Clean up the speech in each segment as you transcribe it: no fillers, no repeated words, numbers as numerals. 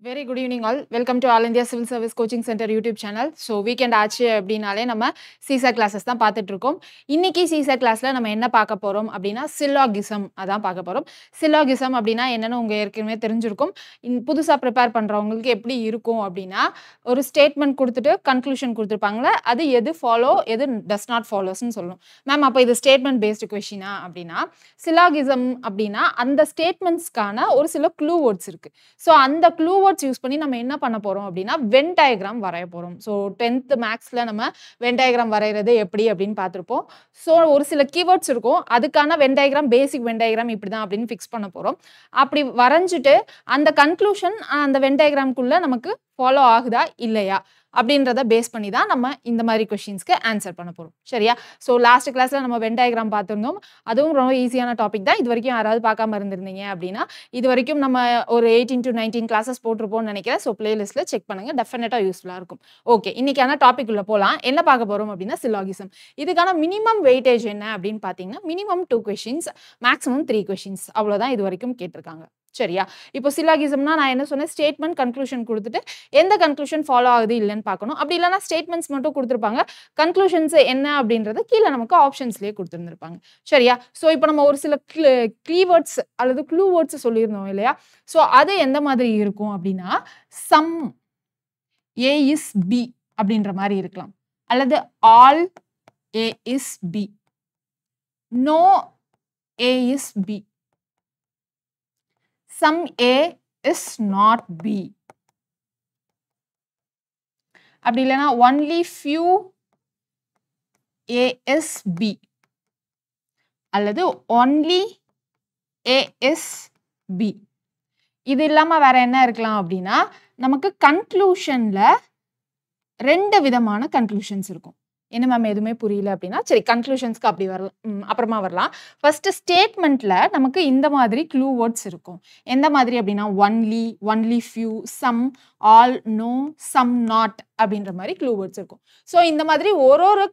Very good evening all. Welcome to All India Civil Service Coaching Center YouTube channel. So weekend ஆச்சு அப்படினாலே நம்ம CSAT classes தான் பார்த்துட்டு இருக்கோம். இன்னைக்கு CSAT classல நம்ம என்ன பார்க்க போறோம் அப்படினா syllogism அதான் பார்க்க போறோம். Syllogism அப்படினா என்னன்னு உங்க ஏற்கனவே தெரிஞ்சிருக்கும். புதுசா prepare பண்றவங்களுக்கு எப்படி இருக்கும் அப்படினா ஒரு ஸ்டேட்மென்ட் கொடுத்துட்டு கன்க்ளூஷன் கொடுத்திருப்பாங்கல அது எது ஃபாலோ எது does not follows னு சொல்லணும். மேம் அப்ப இது ஸ்டேட்மென்ட் பேஸ்ட் क्वेश्चनா அப்படினா syllogism அப்படினா அந்த ஸ்டேட்மென்ட்ஸ்க்கான ஒரு சில க்ளூ வேர்ட்ஸ் இருக்கு. சோ அந்த க்ளூ வேர்ட்ஸ் யூஸ் பண்ணி நம்ம என்ன பண்ண போறோம் அப்படினா வென் டயகிராம் வரைய போறோம். சோ 10th மேக்ஸ்ல நம்ம வென் டயகிராம் வரையறது எப்படி அப்படினு பார்த்திருப்போம். சோ ஒரு சில கீவேர்ட்ஸ் இருக்கும். அதுக்கான when diagram basic when diagram இப்படிதான் அப்படினு ஃபிக்ஸ் பண்ண போறோம். அப்படி வரைஞ்சிட்டு அந்த கன்க்ளூஷன் அந்த வென் டயகிராம்க்குள்ள நமக்கு ஃபாலோ ஆகுதா இல்லையா அப்படின்றத பேஸ் பண்ணி தான் நம்ம இந்த மாதிரி क्वेश्चंसக்கு ஆன்சர் பண்ண போறோம். சரியா? சோ லாஸ்ட் கிளாஸ்ல நம்ம வென் டயகிராம் பார்த்திருந்தோம். அதுவும் ரொம்ப ஈஸியான டாபிக் தான். இதுவரைக்கும் யாராவது பார்க்காம இருந்திருந்தீங்க அப்படினா இதுவரைக்கும் நம்ம ஒரு 18 to 19 கிளாसेस போட்டுருப்போம்னு நினைக்கிறேன். சோ பிளேலிஸ்ட்ல செக் பண்ணுங்க. டெஃபினட்டா யூஸ்ஃபுல்லா இருக்கும். ஓகே, இன்னைக்கான டாபிக் உள்ள போலாம். என்ன பார்க்க போறோம் அப்படினா syllogism. இதுக்கான மினிமம் வெயிட்டேஜ் என்ன அப்படினு பாத்தீங்கன்னா மினிமம் 2 क्वेश्चंस, மேக்ஸिमम 3 क्वेश्चंस. அவ்வளவுதான் இதுவரைக்கும் கேட்டிருக்காங்க. சரியா? இப்போ சில்லாகிசம்னா நான் என்ன சொன்னேன், ஸ்டேட்மென்ட் கன்க்ளூஷன் கொடுத்துட்டு எந்த கன்க்ளூஷன் ஃபாலோ ஆகுது இல்லன்னு பார்க்கணும். அப்படி இல்லனா ஸ்டேட்மென்ட்ஸ் மட்டும் கொடுத்திருப்பாங்க. கன்க்ளூஷன்ஸ் என்ன அப்படின்றது கீழ நமக்கு ஆப்ஷன்ஸ்லயே கொடுத்திருந்திருப்பாங்க. சரியா? சோ இப்போ நம்ம ஒரு சில கீவேர்ட்ஸ் அல்லது க்ளூ வேர்ட்ஸ் சொல்லியிருந்தோம் இல்லையா? சோ அது எந்த மாதிரி இருக்கும் அப்படினா சம் A is B அப்படின்ற மாதிரி இருக்கலாம். அல்லது all A is B. No A is B. Some A is not B. அப்படி இல்லனா only few A is B. அல்லது only A is B. இது இல்லாம வேற என்ன இருக்கலாம் அப்படினா நமக்கு கன்க்ளூஷன்ல ரெண்டு விதமான கன்க்ளூஷன்ஸ் இருக்கும். என்ன மேம் எதுவுமே புரியல அப்படின்னா சரி கன்க்ளூஷன்ஸ்க்கு அப்படி வரலாம், அப்புறமா வரலாம். ஃபர்ஸ்ட் ஸ்டேட்மெண்ட்ல நமக்கு இந்த மாதிரி க்ளூ வேர்ட்ஸ் இருக்கும். எந்த மாதிரி அப்படின்னா only few, some, all, no, some, not அப்படின்ற மாதிரி க்ளூ வேர்ட்ஸ் இருக்கும். ஸோ இந்த மாதிரி ஒரு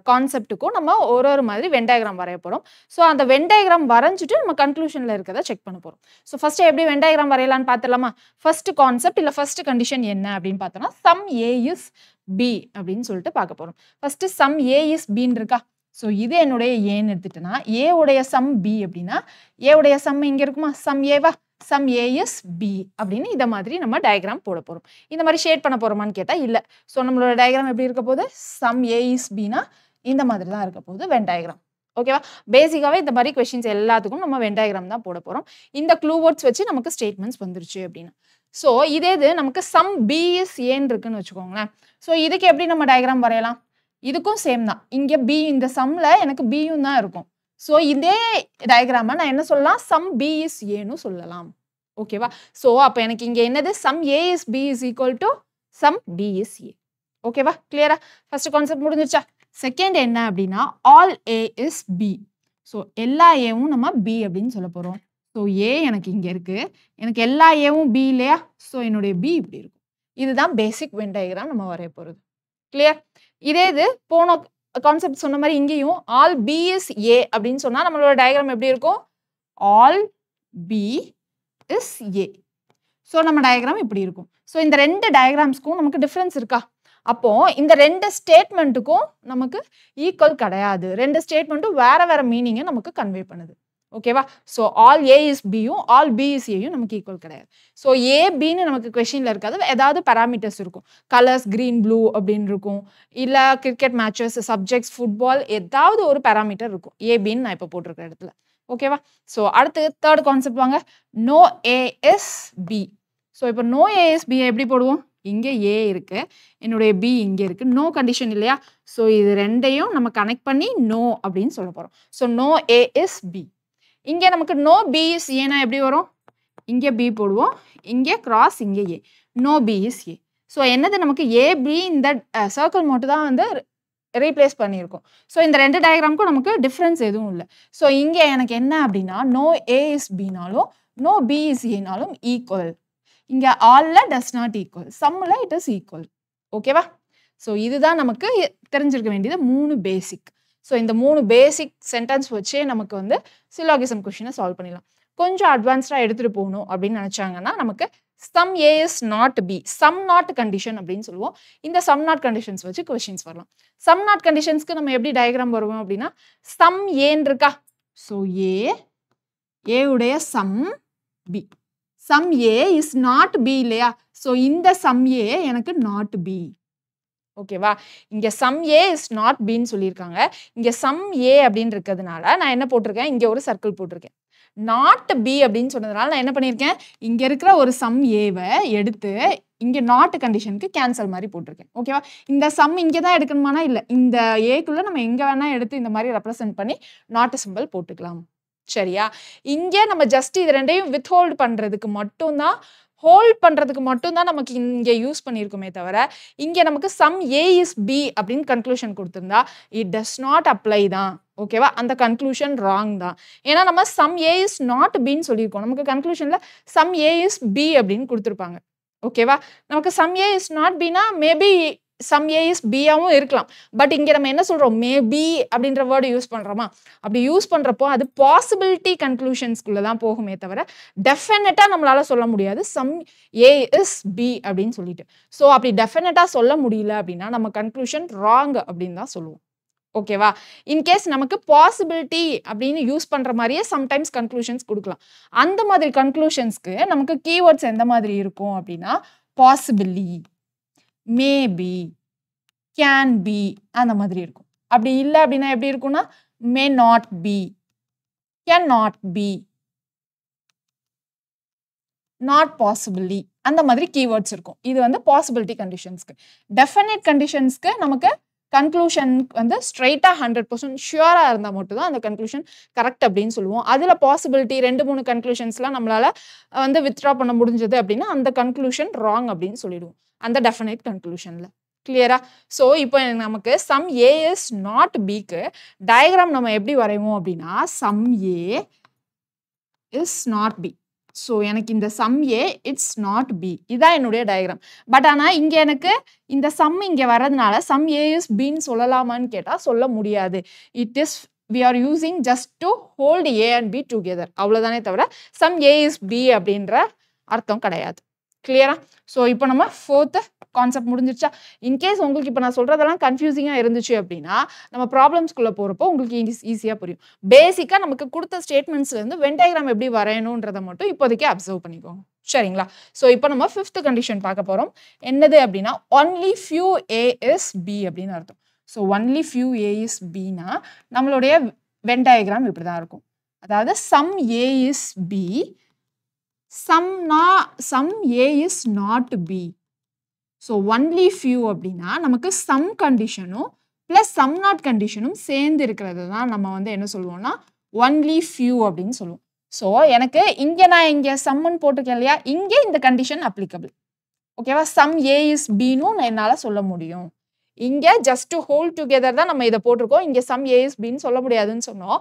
கான்செப்ட்டுக்கும் நம்ம ஒரு மாதிரி வென் டயகிராம் வரைய போறோம். ஸோ அந்த வென் டயகிராம் வரைஞ்சிட்டு நம்ம கன்க்ளூஷன்ல இருக்கிறத செக் பண்ண போறோம். ஸோ ஃபர்ஸ்ட் எப்படி வென் டயகிராம் வரையலாம்னு பார்த்துடலாமா? ஃபர்ஸ்ட் கான்செப்ட் இல்ல ஃபர்ஸ்ட் கண்டிஷன் என்ன அப்படின்னு பார்த்தோம்னா சம் ஏ இஸ் பி அப்படின்னு சொல்லிட்டு பார்க்க போறோம். ஃபர்ஸ்ட் சம் ஏ இஸ் பின்னு இருக்கா? ஸோ இது என்னுடைய ஏன்னு எடுத்துட்டேன்னா ஏ உடைய சம் பி அப்படின்னா ஏ உடைய சம் இங்க இருக்குமா? Some Eva? Some A is B அப்படின்னு இத மாதிரி நம்ம டயகிராம் போட போறோம். இந்த மாதிரி ஷேட் பண்ண போறோமான்னு கேட்டா இல்ல. ஸோ நம்மளோட டயகிராம் எப்படி இருக்க போகுது? சம் ஏ இஸ் பினா இந்த மாதிரி தான் இருக்க போகுது வென் டயகிராம். ஓகேவா? பேசிக்காவே இந்த மாதிரி கொஸ்டின்ஸ் எல்லாத்துக்கும் நம்ம வென் டயகிராம் தான் போட போறோம். இந்த க்ளூ வேர்ட்ஸ் வச்சு நமக்கு ஸ்டேட்மெண்ட்ஸ் வந்துருச்சு அப்படின்னு. ஸோ இதே இது நமக்கு சம் பி இஸ் ஏன்னு இருக்குன்னு வச்சுக்கோங்களேன். ஸோ இதுக்கு எப்படி நம்ம டயகிராம் வரையலாம்? இதுக்கும் சேம் தான். இங்க பி இந்த சம்ல எனக்கு பியும் தான் இருக்கும். ஸோ இதே டயகிராம நான் என்ன சொல்லலாம்? சம் பி இஸ் ஏன்னு சொல்லலாம். ஓகேவா? ஸோ அப்ப எனக்கு இங்க என்னது? Some A is B is equal to some B is A. ஓகேவா? கிளியரா? ஃபர்ஸ்ட் கான்செப்ட் முடிஞ்சிருச்சா? செகண்ட் என்ன அப்படின்னா all A is B. So எல்லா ஏவும் நம்ம பி அப்படின்னு சொல்ல போறோம். ஸோ ஏ எனக்கு இங்க இருக்கு. எனக்கு எல்லா ஏவும் பி இல்லையா? ஸோ என்னுடைய பி இப்படி இருக்கும். இதுதான் பேசிக் வென் டயகிராம் நம்ம வரைய போறது. கிளியர்? இதே இது போன கான்செப்ட் சொன்ன மாதிரி இங்கேயும் ஆல் பி இஸ் ஏ அப்படின்னு சொன்னா நம்மளோட டயகிராம் எப்படி இருக்கும்? All B is A. So நம்ம டயகிராம் இப்படி இருக்கும். ஸோ இந்த ரெண்டு டயகிராம்ஸ்க்கும் நமக்கு டிஃபரன்ஸ் இருக்கா? அப்போ இந்த ரெண்டு ஸ்டேட்மெண்ட்டுக்கும் நமக்கு ஈக்குவல் கிடையாது. ரெண்டு ஸ்டேட்மெண்ட்டும் வேற வேற மீனிங்கை நமக்கு கன்வே பண்ணுது. ஓகேவா? ஸோ ஆல் ஏ இஸ் பியும் ஆல் பி இஸ் ஏயும் நமக்கு ஈக்குவல் கிடையாது. ஸோ ஏ பின்னு நமக்கு கொஸ்டின்ல இருக்காது. ஏதாவது பேராமீட்டர்ஸ் இருக்கும். கலர்ஸ் கிரீன் ப்ளூ அப்படின்னு இருக்கும். இல்ல கிரிக்கெட் மேட்சஸ், சப்ஜெக்ட்ஸ், ஃபுட்பால் ஏதாவது ஒரு பேராமீட்டர் இருக்கும். ஏ பின்னு நான் இப்போ போட்டிருக்கிற இடத்துல. ஓகேவா? ஸோ அடுத்து தேர்ட் கான்செப்ட் வாங்க. No A is B. So இப்போ நோ ஏ இஸ் பி எப்படி போடுவோம்? இங்கே ஏ இருக்கு, என்னுடைய பி இங்கே இருக்கு. நோ கண்டிஷன் இல்லையா? ஸோ இது ரெண்டையும் நம்ம கனெக்ட் பண்ணி நோ அப்படின்னு சொல்ல போறோம். So no A is B. இங்கே நமக்கு நோ பி இஸ் ஏனா எப்படி வரும்? இங்கே பி போடுவோம், இங்கே கிராஸ், இங்கே A. No B is A. So என்னது நமக்கு ஏ பி இந்த சர்க்கிள் மட்டும் தான் வந்து ரீப்ளேஸ் பண்ணியிருக்கோம். ஸோ இந்த ரெண்டு டயகிராமுக்கும் நமக்கு டிஃப்ரென்ஸ் எதுவும் இல்லை. ஸோ இங்கே எனக்கு என்ன அப்படின்னா நோ ஏ இஸ் பினாலும் நோ பி இஸ் ஏனாலும் ஈக்குவல். இங்கே ஆல்ல டஸ் நாட் ஈக்குவல், சம்மில் இட் இஸ் ஈக்குவல். ஓகேவா? ஸோ இதுதான் நமக்கு தெரிஞ்சிருக்க வேண்டியது 3 பேசிக். ஸோ இந்த 3 பேசிக் சென்டென்ஸ் வச்சே நமக்கு வந்து சில்லாகிசம் கொஸ்டினை சால்வ் பண்ணிடலாம். கொஞ்சம் அட்வான்ஸ்டாக எடுத்துகிட்டு போகணும் அப்படின்னு நினச்சாங்கன்னா நமக்கு sum A is not B, sum not condition அப்படின்னு சொல்லுவோம். இந்த sum not conditions வச்சு questions வரலாம். sum not conditionsக்கு நம்ம எப்படி டயக்ராம் வருவோம் அப்படின்னா sum A இருக்கா, so A உடைய sum B, sum A is not B இல்லையா, so இந்த sum A எனக்கு not B. ஓகேவா, இங்க sum A is not B ன்னு சொல்லியிருக்காங்க. இங்க sum A அப்படின்னு இருக்கிறதுனால நான் என்ன போட்டிருக்கேன், இங்க ஒரு சர்க்கிள் போட்டிருக்கேன். not B அப்படின்னு சொன்னதுனால நான் என்ன பண்ணியிருக்கேன், இங்க இருக்கிற ஒரு sum A-வை எடுத்து இங்க not கண்டிஷனுக்கு கேன்சல் மாதிரி போட்டிருக்கேன். ஓகேவா, இந்த sum இங்க தான் எடுக்கணுமானா இல்ல, இந்த A-க்குள்ள நம்ம எங்க வேணா எடுத்து இந்த மாதிரி ரெப்ரசென்ட் பண்ணி not சிம்பிள் போட்டுக்கலாம். சரியா, இங்க நம்ம ஜஸ்ட் இது ரெண்டையும் withhold பண்றதுக்கு மட்டும்தான், ஹோல்ட் பண்றதுக்கு மட்டும்தான் நமக்கு இங்க யூஸ் பண்ணியிருக்குமே தவிர இங்க நமக்கு sum A is B அப்படின்னு கன்க்ளூஷன் கொடுத்திருந்தா it does not apply தான். ஓகேவா, அந்த கன்க்ளூஷன் ராங் தான். ஏன்னா நம்ம sum A is not B ன்னு சொல்லியிருக்கோம், நமக்கு கன்க்ளூஷன்ல sum A is B அப்படின்னு கொடுத்துருப்பாங்க. ஓகேவா, நமக்கு sum A is not B னா maybe sum A is B ஆவும் இருக்கலாம். பட் இங்க நம்ம என்ன சொல்றோம், மேபி அப்படின்ற வேர்டு யூஸ் பண்றோமா, அப்படி யூஸ் பண்றப்போ அது பாசிபிலிட்டி கன்க்ளூஷன்ஸ்குள்ள தான் போகுமே தவிர டெஃபினட்டா நம்மளால சொல்ல முடியாது sum A is B அப்படின்னு சொல்லிட்டு. ஸோ அப்படி டெஃபினட்டா சொல்ல முடியல அப்படின்னா நம்ம கன்க்ளூஷன் ராங் அப்படின்னு தான் சொல்லுவோம். ஓகேவா, இன்கேஸ் நமக்கு பாசிபிலிட்டி அப்படின்னு யூஸ் பண்ற மாதிரியே சம்டைம்ஸ் கன்க்ளூஷன்ஸ் கொடுக்கலாம். அந்த மாதிரி கன்க்ளூஷன்ஸ்க்கு நமக்கு கீவேர்ட்ஸ் எந்த மாதிரி இருக்கும் அப்படின்னா பாசிபிளி, மேபி, கேன் பி அந்த மாதிரி இருக்கும். அப்படி இல்லை அப்படின்னா எப்படி இருக்கும்னா மே not B, can not be, not possibly, அந்த மாதிரி கீவேர்ட்ஸ் இருக்கும். இது வந்து பாசிபிலிட்டி கண்டிஷன்ஸ்க்கு. டெஃபினைட் கண்டிஷன்ஸ்க்கு நமக்கு கன்க்ளூஷன் வந்து ஸ்ட்ரைட்டா 100% ஷியூரா இருந்தா மட்டும் தான் அந்த கன்க்ளூஷன் கரெக்ட் அப்படின்னு சொல்லுவோம். அதுல பாசிபிலிட்டி 2-3 கன்க்ளூஷன்ஸ்லாம் நம்மளால வந்து வித்ட்ரா பண்ண முடிஞ்சது அப்படின்னா அந்த கன்க்ளூஷன் ராங் அப்படின்னு சொல்லிடுவோம் அந்த டெஃபினைட் கன்க்ளூஷன்ல. கிளியரா? ஸோ இப்போ நமக்கு sum A is not B-க்கு டயக்ராம் நம்ம எப்படி வரைவோம் அப்படின்னா sum A is not B. So எனக்கு இந்த sum A it's not B, இதான் என்னுடைய டயக்ராம். பட் ஆனால் இங்க எனக்கு இந்த sum இங்க வர்றதுனால sum A is B ன்னு சொல்லலாமான்னு கேட்டா சொல்ல முடியாது. It is we are using just to hold A and B together, அவ்வளவுதானே தவிர sum A is B அப்படின்ற அர்த்தம் கிடையாது. கிளியரா? ஸோ இப்போ நம்ம ஃபோர்த் கான்செப்ட் முடிஞ்சிருச்சா? இன்கேஸ் உங்களுக்கு இப்போ நான் சொல்றதெல்லாம் கன்ஃபியூசிங்கா இருந்துச்சு அப்படின்னா நம்ம ப்ராப்ளம்ஸ்குள்ள போறப்போ உங்களுக்கு ஈஸியா புரியும். பேசிக்கா நமக்கு கொடுத்த ஸ்டேட்மெண்ட்ஸ்ல இருந்து வென் டயக்ராம் எப்படி வரையணும்ன்றதை மட்டும் இப்போதைக்கு அப்சர்வ் பண்ணிக்கோங்க. சரிங்களா? ஸோ இப்போ நம்ம ஃபிஃப்த் கண்டிஷன் பார்க்க போறோம். என்னது அப்படின்னா only few A is B அப்படின்னு அர்த்தம். So only few A is B னா நம்மளுடைய வென் டயக்ராம் இப்படிதான் இருக்கும். அதாவது sum A is B, sum A is not B. So only few அப்படின்னா நமக்கு sum கண்டிஷனும் பிளஸ் sum not கண்டிஷனும் சேர்ந்து இருக்கிறது தான் நம்ம வந்து என்ன சொல்லுவோம்னா only few அப்படின்னு சொல்லுவோம். ஸோ எனக்கு இங்க நான் இங்க சம்முன்னு போட்டிருக்கேன் இல்லையா, இங்க இந்த கண்டிஷன் அப்ளிகபிள். ஓகேவா, sum A is B ன்னு என்னால சொல்ல முடியும். இங்க ஜஸ்ட் டு ஹோல்ட் டுகெதர் தான் நம்ம இதை போட்டிருக்கோம். இங்க sum A is B ன்னு சொல்ல முடியாதுன்னு சொன்னோம்.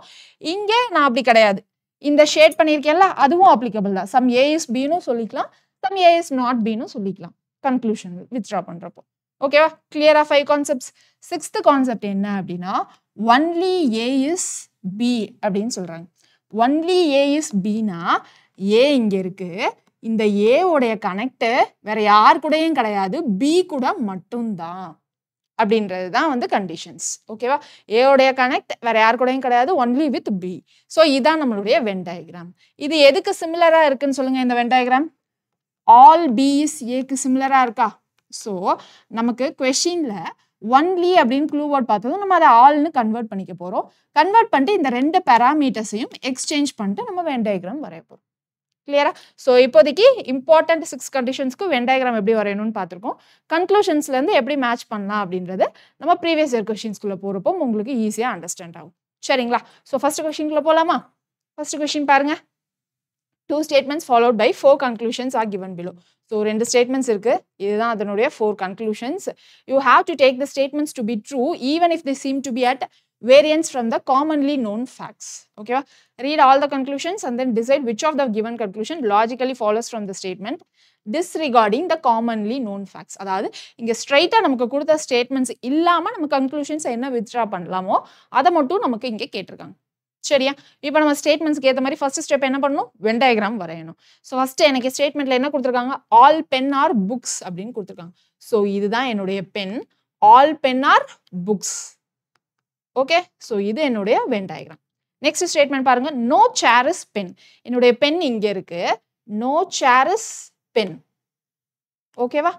இங்க நான் அப்படி கிடையாது, இந்த ஷேட் பண்ணியிருக்கேன்ல அதுவும் அப்ளிகபிள் தான். sum A is B ன்னு சொல்லிக்கலாம், sum A is not B ன்னு சொல்லிக்கலாம் கன்க்ளூஷன் வித்ட்ரா பண்றப்போ. ஓகேவா, கிளியரா? 5 கான்செப்ட்ஸ். 6th கான்செப்ட் என்ன அப்படின்னா only A is B அப்படின்னு சொல்றாங்க. only A is B னா A இங்க இருக்கு, இந்த A உடைய கனெக்ட் வேற யார் கூடயும் கிடையாது, B கூட மட்டும்தான் அப்படின்றது தான் வந்து கண்டிஷன்ஸ். ஓகேவா, A உடைய கனெக்ட் வேற யார் கூடயும் கிடையாது, only with B. ஸோ இதான் நம்மளுடைய வென் டயக்ராம். இது எதுக்கு சிமிலரா இருக்குன்னு சொல்லுங்க இந்த Venn diagram? all B is Aக்கு சிமிலரா இருக்கா? ஸோ நமக்கு கொஸ்டின்ல ஒன்லி அப்படின்னு க்ளூ வேர்ட் பார்த்ததும் நம்ம அதை ஆல்னு கன்வெர்ட் பண்ணிக்க போறோம். கன்வெர்ட் பண்ணிட்டு இந்த 2 பேராமீட்டர்ஸையும் எக்ஸ்சேஞ்ச் பண்ணிட்டு நம்ம வென் டயக்ராம் வரைய போறோம். கிளியரா? ஸோ இப்போதைக்கு இம்பார்ட்டன்ட் 6 கண்டிஷன்ஸ்க்கு வென் டயக்ராம் எப்படி வரையணும்னு பார்த்துருக்கோம். கன்க்ளூஷன்ஸ்ல இருந்து எப்படி மேட்ச் பண்ணலாம் அப்படின்றது நம்ம ப்ரீவியஸ் இயர் கொஸ்டின்ஸ்குள்ள போறப்போ உங்களுக்கு ஈஸியா அண்டர்ஸ்டாண்ட் ஆகும். சரிங்களா? ஸோ ஃபர்ஸ்ட் கொஸ்டின்குள்ள போலாமா? ஃபர்ஸ்ட் கொஸ்டின் பாருங்க. 2 statements followed by 4 conclusions are given below. So 2 statements இருக்கு, இதுதான் அதனுடைய 4 conclusions. You have to take the statements to be true even if they seem to be at variance from the commonly known facts. Okay, read all the conclusions and then decide which of the given conclusion logically follows from the statement disregarding the commonly known facts. அதாவது இங்க ஸ்ட்ரைட்டா நமக்கு கொடுத்த statements இல்லாம நம்ம conclusions என்ன withdraw பண்ணலாமோ அதை மட்டும் நமக்கு இங்க கேட்டிருக்காங்க. சரியா? இப்போ நம்ம ஸ்டேட்மெண்ட்ஸ்க்கு ஏத்த மாதிரி ஃபர்ஸ்ட் ஸ்டெப் என்ன பண்ணணும்? வென் டயக்ராம் வரையணும். ஸோ ஃபர்ஸ்ட் எனக்கு ஸ்டேட்மெண்ட்ல என்ன கொடுத்துருக்காங்க? ஆல் பென் ஆர் புக்ஸ் அப்படின்னு கொடுத்துருக்காங்க. ஸோ இதுதான் என்னுடைய pen. All pen are books. Okay, so இது என்னுடைய வென் டயக்ராம். நெக்ஸ்ட் ஸ்டேட்மெண்ட் பாருங்க. No chair is pen. என்னுடைய பென் இங்க இருக்கு. No chair is pen. ஓகேவா?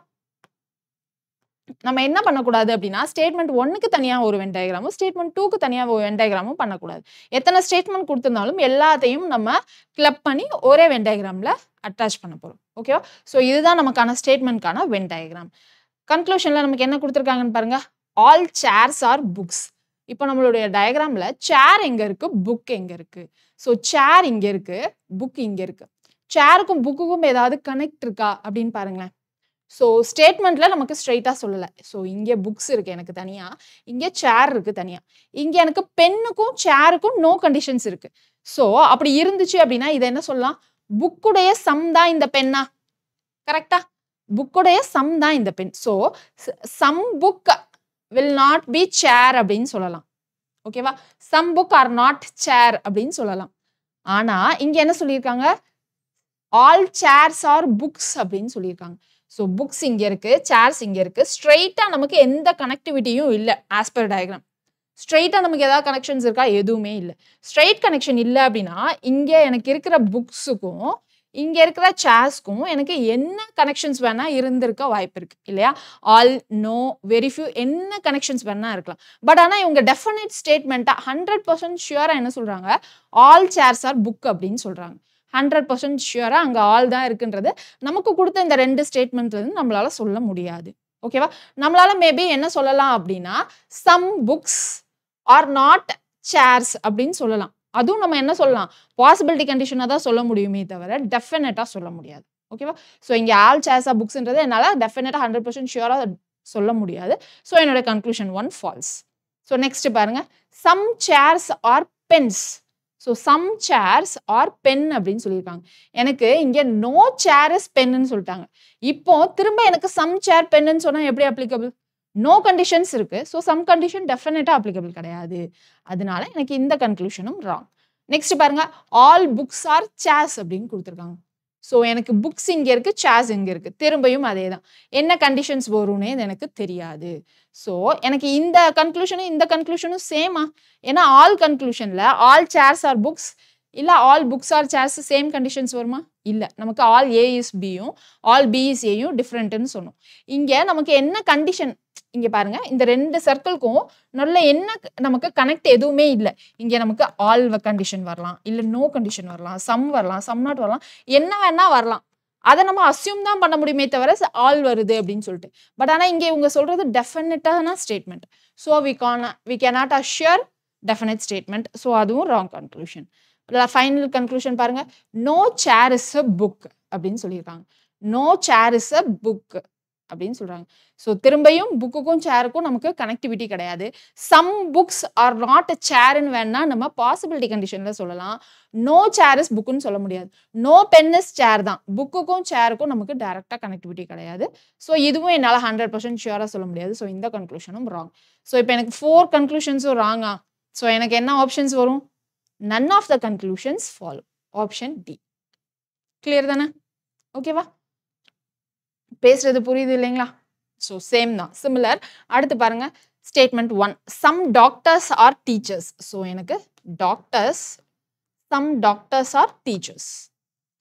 நம்ம என்ன பண்ணக்கூடாது அப்படின்னா ஸ்டேட்மெண்ட் 1க்கு தனியாக ஒரு வென் டயக்ராமும் ஸ்டேட்மெண்ட் 2க்கு தனியாக ஒரு வென் டயக்ராமும் பண்ணக்கூடாது. எத்தனை ஸ்டேட்மெண்ட் கொடுத்துருந்தாலும் எல்லாத்தையும் நம்ம கிளப் பண்ணி ஒரே வென் டயக்ராமில் அட்டாச் பண்ண போகிறோம். ஓகேவா? ஸோ இதுதான் நமக்கான ஸ்டேட்மெண்ட்கான வென் டயக்ராம். கன்க்ளூஷனில் நமக்கு என்ன கொடுத்துருக்காங்கன்னு பாருங்க. All chairs are books. இப்போ நம்மளுடைய டயக்ராமில் சேர் எங்கே இருக்குது, புக் எங்கே இருக்குது? ஸோ சேர் இங்கே இருக்குது, புக் இங்கே இருக்குது. சேருக்கும் புக்குக்கும் ஏதாவது கனெக்ட் இருக்கா அப்படின்னு பாருங்களேன். ஸோ ஸ்டேட்மெண்ட்டில் நமக்கு ஸ்ட்ரைட்டாக சொல்லலை. ஸோ இங்கே புக்ஸ் இருக்குது எனக்கு தனியாக, இங்கே சேர் இருக்குது தனியாக. இங்கே எனக்கு பென்னுக்கும் சேருக்கும் நோ கண்டிஷன்ஸ் இருக்குது. ஸோ அப்படி இருந்துச்சு அப்படின்னா இதை என்ன சொல்லலாம்? புக்குடைய சம் தான் இந்த பென்னா. கரெக்டா? புக்குடைய சம் தான் இந்த pen. So some book will not be chair அப்படின்னு சொல்லலாம். ஓகேவா? Some book are not chair அப்படின்னு சொல்லலாம். ஆனால் இங்கே என்ன சொல்லியிருக்காங்க? ஆல் சேர்ஸ் ஆர் புக்ஸ் அப்படின்னு சொல்லியிருக்காங்க. ஸோ புக்ஸ் இங்கே இருக்கு, சேர்ஸ் இங்கே இருக்கு. ஸ்ட்ரெயிட்டாக நமக்கு எந்த கனெக்டிவிட்டியும் இல்லை. ஆஸ் பர் டயக்ராம் ஸ்ட்ரெயிட்டாக நமக்கு ஏதாவது கனெக்ஷன்ஸ் இருக்கா? எதுவுமே இல்லை. ஸ்ட்ரெயிட் கனெக்ஷன் இல்லை அப்படின்னா இங்கே எனக்கு இருக்கிற புக்ஸுக்கும் இங்கே இருக்கிற சேர்ஸ்க்கும் எனக்கு என்ன கனெக்ஷன்ஸ் வேணா இருந்திருக்க வாய்ப்பு இருக்கு இல்லையா? ஆல், நோ, வெரி ஃபியூ, என்ன கனெக்ஷன்ஸ் வேணா இருக்கலாம். பட் ஆனால் இவங்க டெஃபினட் ஸ்டேட்மெண்ட்டாக 100% ஷியூராக என்ன சொல்றாங்க? ஆல் சேர்ஸ் ஆர் புக் அப்படின்னு சொல்றாங்க. 100% ஷியூரா அங்கே ஆல் தான் இருக்குன்றது நமக்கு கொடுத்த இந்த 2 ஸ்டேட்மெண்ட்ல இருந்து நம்மளால சொல்ல முடியாது. ஓகேவா? நம்மளால மேபி என்ன சொல்லலாம் அப்படின்னா some books are not chairs அப்படின்னு சொல்லலாம். அதுவும் நம்ம என்ன சொல்லலாம்? பாசிபிலிட்டி கண்டிஷனாக தான் சொல்ல முடியுமே தவிர டெஃபினட்டாக சொல்ல முடியாது. ஓகேவா? ஸோ இங்கே ஆல் சேர்ஸ் ஆர் புக்ஸ்ன்றது என்னால் டெஃபினட்டாக 100% ஷியூராக சொல்ல முடியாது. ஸோ என்னோட கன்க்ளூஷன் 1 ஃபால்ஸ். ஸோ நெக்ஸ்ட் பாருங்க. Some chairs are pens. So some chairs are pen அப்படின்னு சொல்லியிருக்காங்க. எனக்கு இங்கே நோ சேர் இஸ் பென்னு சொல்லிட்டாங்க. இப்போ திரும்ப எனக்கு சம் சேர் பென்னு சொன்னால் எப்படி அப்ளிகபிள்? நோ கண்டிஷன்ஸ் இருக்கு. ஸோ சம் கண்டிஷன் டெஃபினட்டாக அப்ளிகபிள் கிடையாது. அதனால எனக்கு இந்த கன்க்ளூஷனும் ராங். நெக்ஸ்ட் பாருங்க. ஆல் புக்ஸ் ஆர் சேர்ஸ் அப்படின்னு கொடுத்துருக்காங்க. ஸோ எனக்கு புக்ஸ் இங்கே இருக்கு, சேர்ஸ் இங்கே இருக்கு. திரும்பியும் அதே தான். என்ன கண்டிஷன்ஸ் வரும்னே எனக்கு தெரியாது. ஸோ எனக்கு இந்த கன்க்ளூஷனும் இந்த கன்க்ளூஷனும் சேமா? ஏன்னா ஆல் கன்க்ளூஷனில் ஆல் சேர்ஸ் ஆர் புக்ஸ் இல்லை all books are chairs same conditions வருமா? இல்லை. நமக்கு ஆல் ஏ இஸ் பியும் ஆல் பி இஸ் ஏயும் டிஃப்ரெண்ட்னு சொன்னோம். இங்கே நமக்கு என்ன கண்டிஷன்? இங்கே பாருங்க. இந்த 2 சர்க்கிள்க்கும் நல்ல என்ன நமக்கு கனெக்ட் எதுவுமே இல்லை. இங்கே நமக்கு ஆல் கண்டிஷன் வரலாம், இல்லை நோ கண்டிஷன் வரலாம், சம் வரலாம், சம் நாட் வரலாம், என்ன வேணா வரலாம். அதை நம்ம அஸ்யூம் தான் பண்ண முடியுமே தவிர ஆல் வருது அப்படின்னு சொல்லிட்டு. பட் ஆனால் இங்கே இவங்க சொல்றது டெஃபினட்டான statement. So we cannot assure definite statement. So அதுவும் ராங் கன்க்ளூஷன். ஃபைனல் கன்க்ளூஷன் பாருங்க. No chair is a book அப்படின்னு சொல்லியிருக்காங்க. No chair is a book அப்படின்னு சொல்றாங்க. ஸோ திரும்பியும் புக்குக்கும் சேருக்கும் நமக்கு கனெக்டிவிட்டி கிடையாது. சம் புக்ஸ் ஆர் நாட் சேர்ன்னு வேணா நம்ம பாசிபிலிட்டி கண்டிஷன்ல சொல்லலாம். நோ சேர் இஸ் புக்குன்னு சொல்ல முடியாது. நோ பென் இஸ் சேர் தான். புக்குக்கும் சேருக்கும் நமக்கு டைரக்டா கனெக்டிவிட்டி கிடையாது. ஸோ இதுவும் என்னால் 100% ஷியூரா சொல்ல முடியாது. ஸோ இந்த கன்க்ளூஷனும் ராங். ஸோ இப்போ எனக்கு 4 கன்க்ளூஷன்ஸும் ராங்கா? ஸோ எனக்கு என்ன ஆப்ஷன்ஸ் வரும்? none of the conclusions follow. Option D. Clear தானே? ஓகேவா? பேசுறது புரியுது இல்லைங்களா? ஸோ சேம் தான், சிமிலர். அடுத்து பாருங்க. Statement 1. Some doctors are teachers. So எனக்கு doctors, some doctors are teachers.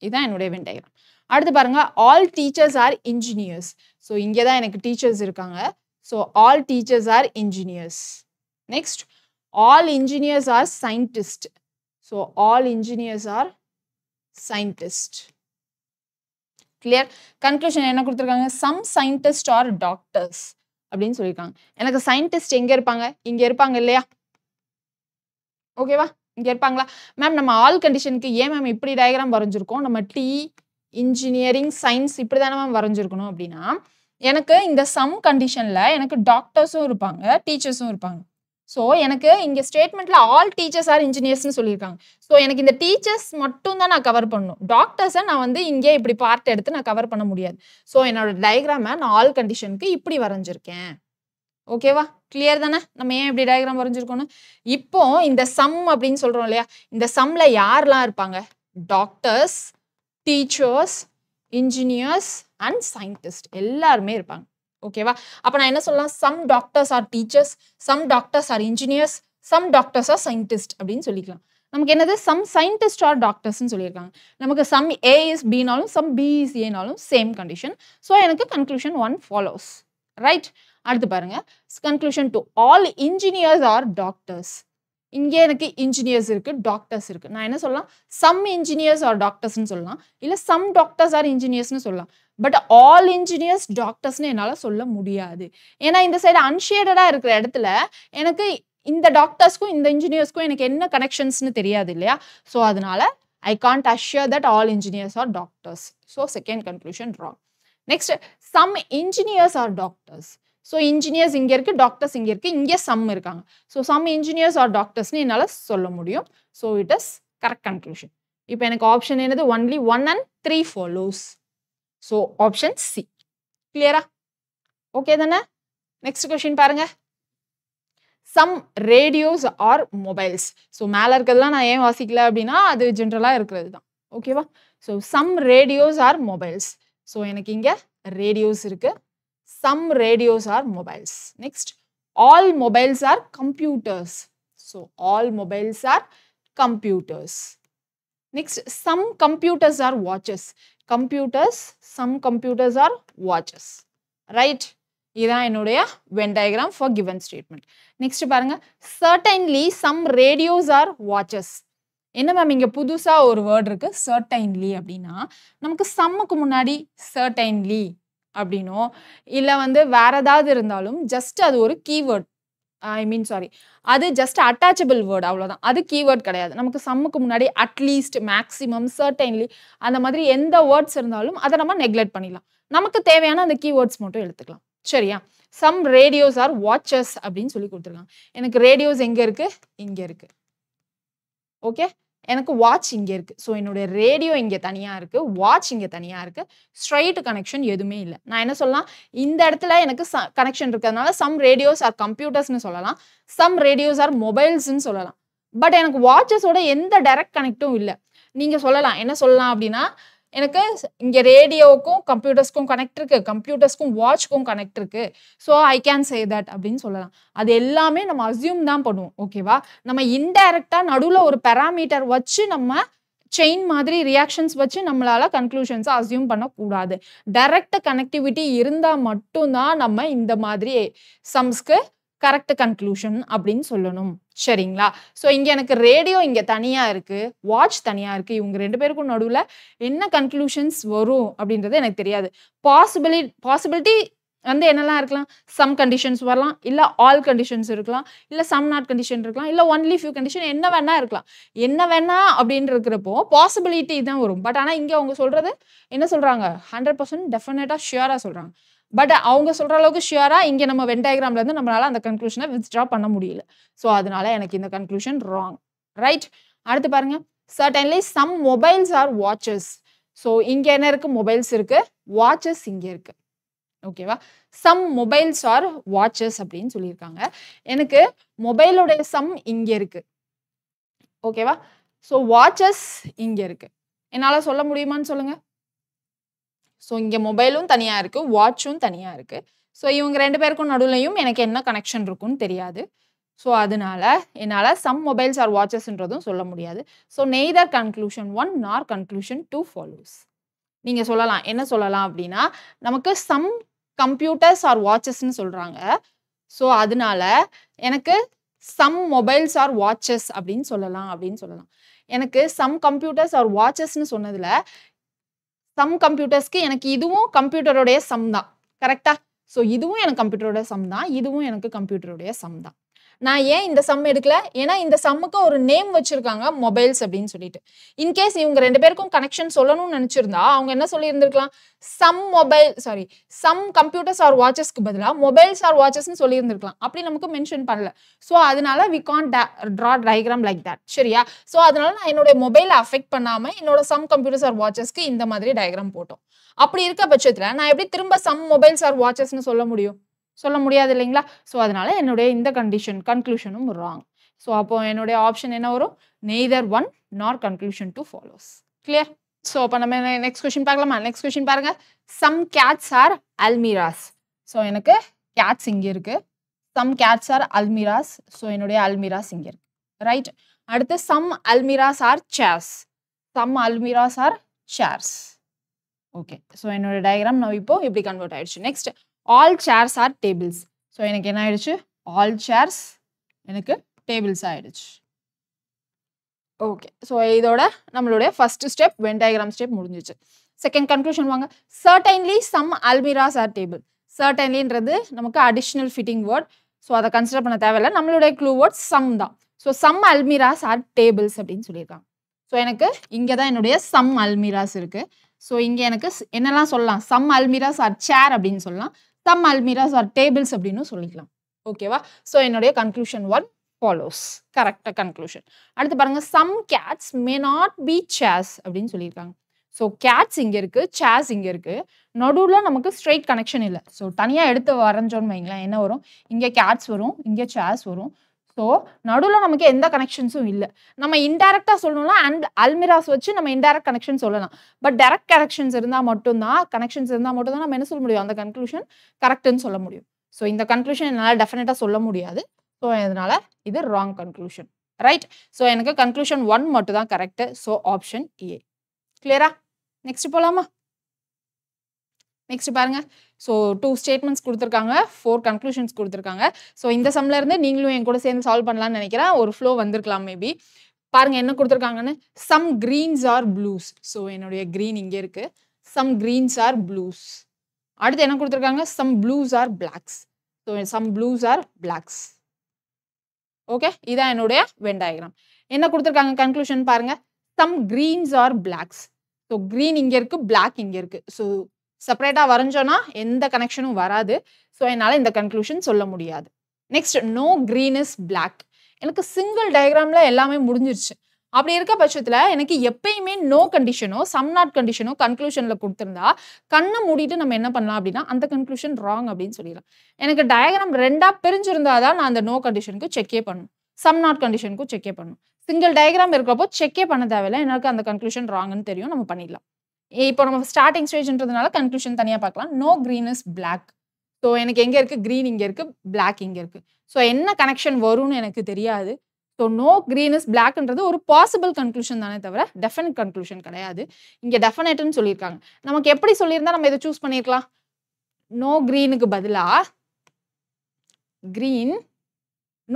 இதுதான் என்னுடைய வென் டயக்ராம். அடுத்து பாருங்க. All teachers are engineers. So இங்கே தான் எனக்கு டீச்சர்ஸ் இருக்காங்க. So all teachers are engineers. Next. All engineers are scientist. So all engineers are scientist. Clear? Conclusion என்ன கொடுத்துருக்காங்க? சம் சயின்டிஸ்ட் ஆர் டாக்டர்ஸ் அப்படின்னு சொல்லியிருக்காங்க. எனக்கு சயின்டிஸ்ட் எங்க இருப்பாங்க? இங்க இருப்பாங்க இல்லையா? ஓகேவா? இங்க இருப்பாங்களா? மேம் நம்ம ஆல் கண்டிஷனுக்கு ஏன் மேம் இப்படி டயக்ராம் வரைஞ்சிருக்கோம்? நம்ம டி, இன்ஜினியரிங், சயின்ஸ் இப்படி தானே மேம் வரைஞ்சிருக்கணும் அப்படின்னா, எனக்கு இந்த சம் கண்டிஷன்ல எனக்கு டாக்டர்ஸும் இருப்பாங்க, டீச்சர்ஸும் இருப்பாங்க. ஸோ எனக்கு இங்கே ஸ்டேட்மெண்ட்ல ஆல் டீச்சர்ஸ் ஆர் இன்ஜினியர்ஸ்னு சொல்லியிருக்காங்க. ஸோ எனக்கு இந்த டீச்சர்ஸ் மட்டும் தான் நான் கவர் பண்ணணும். டாக்டர்ஸை நான் வந்து இங்கே இப்படி பார்ட் எடுத்து நான் கவர் பண்ண முடியாது. ஸோ என்னோட டயக்ராமை நான் ஆல் கண்டிஷனுக்கு இப்படி வரைஞ்சிருக்கேன். ஓகேவா? கிளியர் தானே? நம்ம ஏன் இப்படி டயக்ராம் வரைஞ்சிருக்கோம்னு. இப்போ இந்த சம் அப்படின்னு சொல்றோம் இல்லையா, இந்த சம்ல யாரெல்லாம் இருப்பாங்க? Doctors, teachers, engineers and scientist எல்லாருமே இருப்பாங்க. ஓகேவா? அப்ப நான் என்ன சொல்லலாம்? Some doctors are teachers, some doctors are engineers, some doctors are scientist அப்படின்னு சொல்லிக்கலாம். நமக்கு என்னது? சம் சயின்டிஸ்ட் ஆர் டாக்டர்ஸ்னு சொல்லியிருக்காங்க. நமக்கு சம் ஏ இஸ் பினாலும் சம் பி இஸ் ஏனாலும் சேம் கண்டிஷன். ஸோ எனக்கு கன்க்ளூஷன் 1 ஃபாலோஸ். ரைட்? அடுத்து பாருங்க. Conclusion 2 all engineers are doctors. இங்கே எனக்கு இன்ஜினியர்ஸ் இருக்கு, டாக்டர்ஸ் இருக்கு. நான் என்ன சொல்லலாம்? சம் இன்ஜினியர்ஸ் ஆர் டாக்டர்ஸ்னு சொல்லலாம், இல்ல சம் டாக்டர்ஸ் ஆர் இன்ஜினியர்ஸ்னு சொல்லலாம். பட் ஆல் இன்ஜினியர்ஸ் டாக்டர்ஸ்னு என்னால சொல்ல முடியாது. ஏன்னா இந்த சைடு அன்ஷேடடா இருக்கிற இடத்துல எனக்கு இந்த டாக்டர்ஸ்க்கும் இந்த இன்ஜினியர்ஸ்க்கும் எனக்கு என்ன கனெக்ஷன்ஸ்னு தெரியாது இல்லையா? ஸோ அதனால I can't assure that all engineers are doctors. So second conclusion wrong. Next some engineers are doctors. So engineers இங்கே இருக்கு, டாக்டர்ஸ் இங்கே இருக்கு, இங்கே சம் இருக்காங்க. ஸோ சம் இன்ஜினியர்ஸ் ஆர் டாக்டர்ஸ்னு என்னால் சொல்ல முடியும். So it is correct conclusion. இப்போ எனக்கு ஆப்ஷன் என்னது? Only 1 and 3 follows. So option C. கிளியரா? ஓகே தானே? நெக்ஸ்ட் கொஸ்டின் பாருங்க. Some radios are mobiles. So மேலே இருக்கிறதுலாம் நான் ஏன் வாசிக்கல அப்படின்னா அது ஜென்ரலாக இருக்கிறது தான். ஓகேவா? So some radios are mobiles. So எனக்கு இங்கே ரேடியோஸ் இருக்கு. Some radios are mobiles. Next, all mobiles are computers. So all mobiles are computers. Next, some computers are watches. Some computers are watches. Right? இதான் என்னுடைய Venn diagram for given statement. Next பாருங்க. Certainly some radios are watches. என்ன ma'am இங்க புதுசா ஒரு word இருக்கு, certainly அப்படின்னா நமக்கு சம்முக்கு முன்னாடி certainly அப்படின்னோ இல்லை வேற ஏதாவது இருந்தாலும் ஜஸ்ட் அது ஒரு கீவேர்ட், அது ஜஸ்ட் அட்டாச்சபிள் வேர்ட், அவ்வளோதான். அது கீவேர்ட் கிடையாது. நமக்கு சம்முக்கு முன்னாடி அட்லீஸ்ட், மேக்ஸிமம், சர்டைன்லி அந்த மாதிரி எந்த வேர்ட்ஸ் இருந்தாலும் அதை நம்ம நெக்லெக்ட் பண்ணிடலாம். நமக்கு தேவையான அந்த கீவேர்ட்ஸ் மட்டும் எடுத்துக்கலாம். சரியா? சம் ரேடியோஸ் ஆர் வாட்சஸ் அப்படின்னு சொல்லி கொடுத்துருக்காங்க. எனக்கு ரேடியோஸ் எங்கே இருக்கு? இங்கே இருக்கு. ஓகே, எனக்கு வாட்ச் இங்கே இருக்கு. ஸோ என்னுடைய ரேடியோ இங்கே தனியாக இருக்கு, வாட்ச் இங்கே தனியாக இருக்கு. ஸ்ட்ரைட் கனெக்ஷன் எதுவுமே இல்லை. நான் என்ன சொல்லலாம்? இந்த இடத்துல எனக்கு கனெக்ஷன் இருக்கிறதுனால சம் ரேடியோஸ் ஆர் கம்ப்யூட்டர்ஸ்னு சொல்லலாம், சம் ரேடியோஸ் ஆர் மொபைல்ஸ்ன்னு சொல்லலாம். பட் எனக்கு வாட்சஸோட எந்த டைரக்ட் கனெக்டும் இல்லை. நீங்கள் சொல்லலாம், என்ன சொல்லலாம் அப்படின்னா எனக்கு இங்கே ரேடியோவுக்கும் கம்ப்யூட்டர்ஸ்க்கும் கனெக்ட் இருக்கு, கம்ப்யூட்டர்ஸ்க்கும் வாட்ச்க்கும் கனெக்ட் இருக்கு, so I can say that அப்படின்னு சொல்லலாம். அது எல்லாமே நம்ம அசியூம் தான் பண்ணுவோம். ஓகேவா? நம்ம இன்டைரக்டா நடுவில் ஒரு பேராமீட்டர் வச்சு நம்ம செயின் மாதிரி ரியாக்ஷன்ஸ் வச்சு நம்மளால கன்க்ளூஷன்ஸை அசியூம் பண்ணக்கூடாது. டைரக்ட் கனெக்டிவிட்டி இருந்தால் மட்டும்தான் நம்ம இந்த மாதிரி சம்ஸ்க்கு கரெக்ட் கன்க்ளூஷன் அப்படின்னு சொல்லணும். சரிங்களா? ஸோ இங்கே எனக்கு ரேடியோ இங்கே தனியாக இருக்கு, வாட்ச் தனியாக இருக்கு. இவங்க ரெண்டு பேருக்கும் நடுவில் என்ன கன்க்ளூஷன்ஸ் வரும் அப்படின்றது எனக்கு தெரியாது. பாசிபிலிட்டி என்னெல்லாம் இருக்கலாம்? சம் கண்டிஷன்ஸ் வரலாம், இல்லை ஆல் கண்டிஷன்ஸ் இருக்கலாம், இல்லை சம் நாட் கண்டிஷன் இருக்கலாம், இல்லை ஒன்லி ஃபியூ கண்டிஷன், என்ன வேணா இருக்கலாம். என்ன வேணா அப்படின்னு இருக்கிறப்போ பாசிபிலிட்டி தான் வரும். பட் ஆனால் இங்கே அவங்க சொல்றது என்ன சொல்றாங்க? 100% டெஃபினட்டாக ஷியராக சொல்றாங்க. பட் அவங்க சொல்ற அளவுக்கு ஷியரா இங்க நம்ம வென் டயக்ராம்ல இருந்து நம்மளால அந்த கன்க்ளூஷனை வித்ட்ரா பண்ண முடியல. ஸோ அதனால எனக்கு இந்த கன்க்ளூஷன் ராங். ரைட்? அடுத்து பாருங்க. Certainly some mobiles are watches. So இங்க என்ன இருக்கு? மொபைல்ஸ் இருக்கு, வாட்சஸ் இங்க இருக்கு. ஓகேவா? சம் மொபைல்ஸ் ஆர் வாட்சஸ் அப்படின்னு சொல்லியிருக்காங்க. எனக்கு மொபைலோடைய சம் இங்க இருக்கு. ஓகேவா? ஸோ வாட்சஸ் இங்க இருக்கு. என்னால சொல்ல முடியுமான்னு சொல்லுங்க. ஸோ இங்கே மொபைலும் தனியாக இருக்குது, வாட்சும் தனியாக இருக்குது. ஸோ இவங்க ரெண்டு பேருக்கும் நடுவுலையும் எனக்கு என்ன கனெக்ஷன் இருக்குன்னு தெரியாது. ஸோ அதனால என்னால் சம் மொபைல்ஸ் ஆர் வாட்சஸ்ன்றதும் சொல்ல முடியாது. ஸோ நெய்தர் கன்க்ளூஷன் 1 நார் கன்க்ளூஷன் 2 ஃபாலோஸ். நீங்கள் சொல்லலாம், என்ன சொல்லலாம் அப்படின்னா நமக்கு சம் கம்ப்யூட்டர்ஸ் ஆர் வாட்சஸ்ன்னு சொல்கிறாங்க. ஸோ அதனால எனக்கு சம் மொபைல்ஸ் ஆர் வாட்சஸ் அப்படின்னு சொல்லலாம். எனக்கு சம் கம்ப்யூட்டர்ஸ் ஆர் வாட்சஸ்ன்னு சொன்னதில் சம் கம்ப்யூட்டர்ஸ்க்கு எனக்கு இதுவும் கம்ப்யூட்டருடைய சம் தான். கரெக்டா? ஸோ இதுவும் எனக்கு கம்ப்யூட்டரோட சம் தான், இதுவும் எனக்கு கம்ப்யூட்டருடைய சம் தான். நான் ஏன் இந்த சம் எடுக்கல? ஏன்னா இந்த சம்முக்கு ஒரு நேம் வச்சிருக்காங்க, மொபைல்ஸ் அப்படின்னு சொல்லிட்டு. இன்கேஸ் இவங்க ரெண்டு பேருக்கும் கனெக்ஷன் சொல்லணும்னு நினைச்சிருந்தா அவங்க என்ன சொல்லி இருந்திருக்கலாம்? சம் கம்ப்யூட்டர்ஸ் ஆர் வாட்சஸ்க்கு பதிலாக மொபைல்ஸ் ஆர் வாட்சஸ்ன்னு சொல்லி இருந்திருக்கலாம். அப்படி நமக்கு மென்ஷன் பண்ணல. ஸோ அதனால we can't draw diagram like that. சரியா? ஸோ அதனால நான் என்னோட மொபைலை அஃபெக்ட் பண்ணாம என்னோட சம் கம்ப்யூட்டர்ஸ் ஆர் வாட்சஸ்க்கு இந்த மாதிரி டயக்ராம் போட்டோம். அப்படி இருக்க பட்சத்தில் நான் எப்படி திரும்ப சம் மொபைல்ஸ் ஆர் வாட்சஸ்ன்னு சொல்ல முடியும்? சொல்ல முடியாது இல்லைங்களா? ஸோ அதனால என்னுடைய இந்த கன்க்ளூஷனும் ராங். ஸோ அப்போ என்னுடைய ஆப்ஷன் என்ன வரும்? Neither one nor conclusion two follows. Clear? So அப்போ நம்ம நெக்ஸ்ட் கொஸ்டின் பார்க்கலாமா? நெக்ஸ்ட் கொஸ்டின் பாருங்க. Some cats are almirahs. So எனக்கு கேட்ஸ் இங்கே இருக்கு. Some cats are almirahs. So என்னுடைய அல்மீராஸ் இங்கே இருக்கு. ரைட்? அடுத்து some almirahs are chairs. Some almirahs are chairs. Okay. So என்னோட டயக்ராம் நான் இப்போ இப்படி கன்வெர்ட் ஆயிடுச்சு. Next all chairs are tables. So எனக்கு என்ன ஆயிடுச்சு? ஆல் சேர்ஸ் எனக்கு டேபிள்ஸ் ஆயிடுச்சு. ஓகே. ஸோ இதோட நம்மளுடைய first step Venn diagram step முடிஞ்சிச்சு. செகண்ட் கன்க்ளூஷன் வாங்க. Certainly some almirahs are table. சர்டைன்லின்றது நமக்கு அடிஷ்னல் ஃபிட்டிங் வேர்ட். ஸோ அதை கன்சிடர் பண்ண தேவையில்லை. நம்மளுடைய க்ளூ வேர்ட் சம் தான். So some almirahs are tables அப்படின்னு சொல்லியிருக்காங்க. ஸோ எனக்கு இங்கே தான் என்னுடைய சம் அல்மீராஸ் இருக்கு. ஸோ இங்கே எனக்கு என்னெல்லாம் சொல்லலாம்? சம் அல்மீராஸ் ஆர் சேர் அப்படின்னு சொல்லலாம். சம் அல்மீராஸ் ஆர் டேபிள்ஸ் அப்படின்னு சொல்லிக்கலாம். ஓகேவா? ஸோ என்னுடைய கன்க்ளூஷன் ஒன் ஃபாலோஸ். கரெக்டாக கன்க்ளூஷன். அடுத்து பாருங்க. Some cats may not be chairs அப்படின்னு சொல்லியிருக்காங்க. ஸோ கேட்ஸ் இங்கே இருக்கு, சேர்ஸ் இங்கே இருக்கு. நடுவில் நமக்கு ஸ்ட்ரெயிட் கனெக்ஷன் இல்லை. ஸோ தனியாக எடுத்து வரைஞ்சோன்னு வைங்களேன், என்ன வரும்? இங்கே கேட்ஸ் வரும், இங்கே சேர்ஸ் வரும். ஸோ நடுவில் நமக்கு எந்த கனெக்ஷன்ஸும் இல்லை. நம்ம இன்டைரக்டாக சொல்லணும்னா அல்மிராஸ் வச்சு நம்ம இன்டைரக்ட் கனெக்ஷன் சொல்லலாம். பட் டைரக்ட் கனெக்ஷன்ஸ் இருந்தால் மட்டும்தான் நம்ம என்ன சொல்ல முடியும்? அந்த கன்க்ளூஷன் கரெக்டுன்னு சொல்ல முடியும். ஸோ இந்த கன்க்ளூஷன் என்னால் டெஃபினட்டாக சொல்ல முடியாது. ஸோ அதனால இது ராங் கன்க்ளூஷன். ரைட்? ஸோ எனக்கு கன்க்ளூஷன் ஒன் மட்டும் தான் கரெக்ட். So option A. கிளியரா? நெக்ஸ்ட் போலாமா? நெக்ஸ்ட் பாருங்க. ஸோ 2 ஸ்டேட்மெண்ட்ஸ் கொடுத்துருக்காங்க, 4 கன்க்ளூஷன்ஸ் கொடுத்துருக்காங்க. ஸோ இந்த சம்ல இருந்து நீங்களும் என் கூட சேர்ந்து சால்வ் பண்ணலாம்னு நினைக்கிறேன். ஒரு ஃப்ளோ வந்திருக்கலாம் மேபி. பாருங்க என்ன கொடுத்துருக்காங்கன்னு. Some greens are blues. So என்னுடைய கிரீன் இங்கே இருக்கு. Some greens are blues. அடுத்து என்ன கொடுத்துருக்காங்க? Some blues are blacks. So some blues are blacks. Okay, இதான் என்னுடைய வென் டயக்ராம். என்ன கொடுத்துருக்காங்க கன்க்ளூஷன் பாருங்க. Some greens are blacks. So green இங்கே இருக்கு, பிளாக் இங்கே இருக்கு. ஸோ செப்பரேட்டாக வரைஞ்சோன்னா எந்த கனெக்ஷனும் வராது. ஸோ என்னால் இந்த கன்க்ளூஷன் சொல்ல முடியாது. Next no green is black. எனக்கு சிங்கிள் டயக்ராம்ல எல்லாமே முடிஞ்சிருச்சு. அப்படி இருக்க பட்சத்தில் எனக்கு எப்பயுமே நோ கண்டிஷனோ சம் நாட் கண்டிஷனோ கன்க்ளூஷனில் கொடுத்துருந்தா கண்ணை மூடிட்டு நம்ம என்ன பண்ணலாம் அப்படின்னா அந்த கன்க்ளூஷன் ராங் அப்படின்னு சொல்லிடலாம். எனக்கு டயக்ராம் ரெண்டாக பிரிஞ்சிருந்தா தான் நான் அந்த நோ கண்டிஷனுக்கு செக்கே பண்ணணும், சம் நாட் கண்டிஷனுக்கும் செக்கே பண்ணணும். சிங்கிள் டயக்ராம் இருக்கிறப்போ செக்கே பண்ண தேவையில்லை. எனக்கு அந்த கன்க்ளூஷன் ராங்னு தெரியும், நம்ம பண்ணிடலாம். இப்போ நம்ம ஸ்டார்டிங் ஸ்டேஜ்ன்றதுனால கன்க்ளூஷன் தனியாக பார்க்கலாம். No green is black. So எனக்கு எங்கே இருக்குது? கிரீன் இங்கே இருக்குது, பிளாக் இங்கே இருக்குது. ஸோ என்ன கனெக்ஷன் வரும்னு எனக்கு தெரியாது. ஸோ நோ கிரீன் இஸ் பிளாக்ன்றது ஒரு பாசிபிள் கன்க்ளூஷன் தானே தவிர டெஃபினட் கன்க்ளூஷன் கிடையாது. இங்கே டெஃபினட்னு சொல்லியிருக்காங்க. நமக்கு எப்படி சொல்லியிருந்தா நம்ம இதை சூஸ் பண்ணியிருக்கலாம்? நோ கிரீனுக்கு பதிலாக green,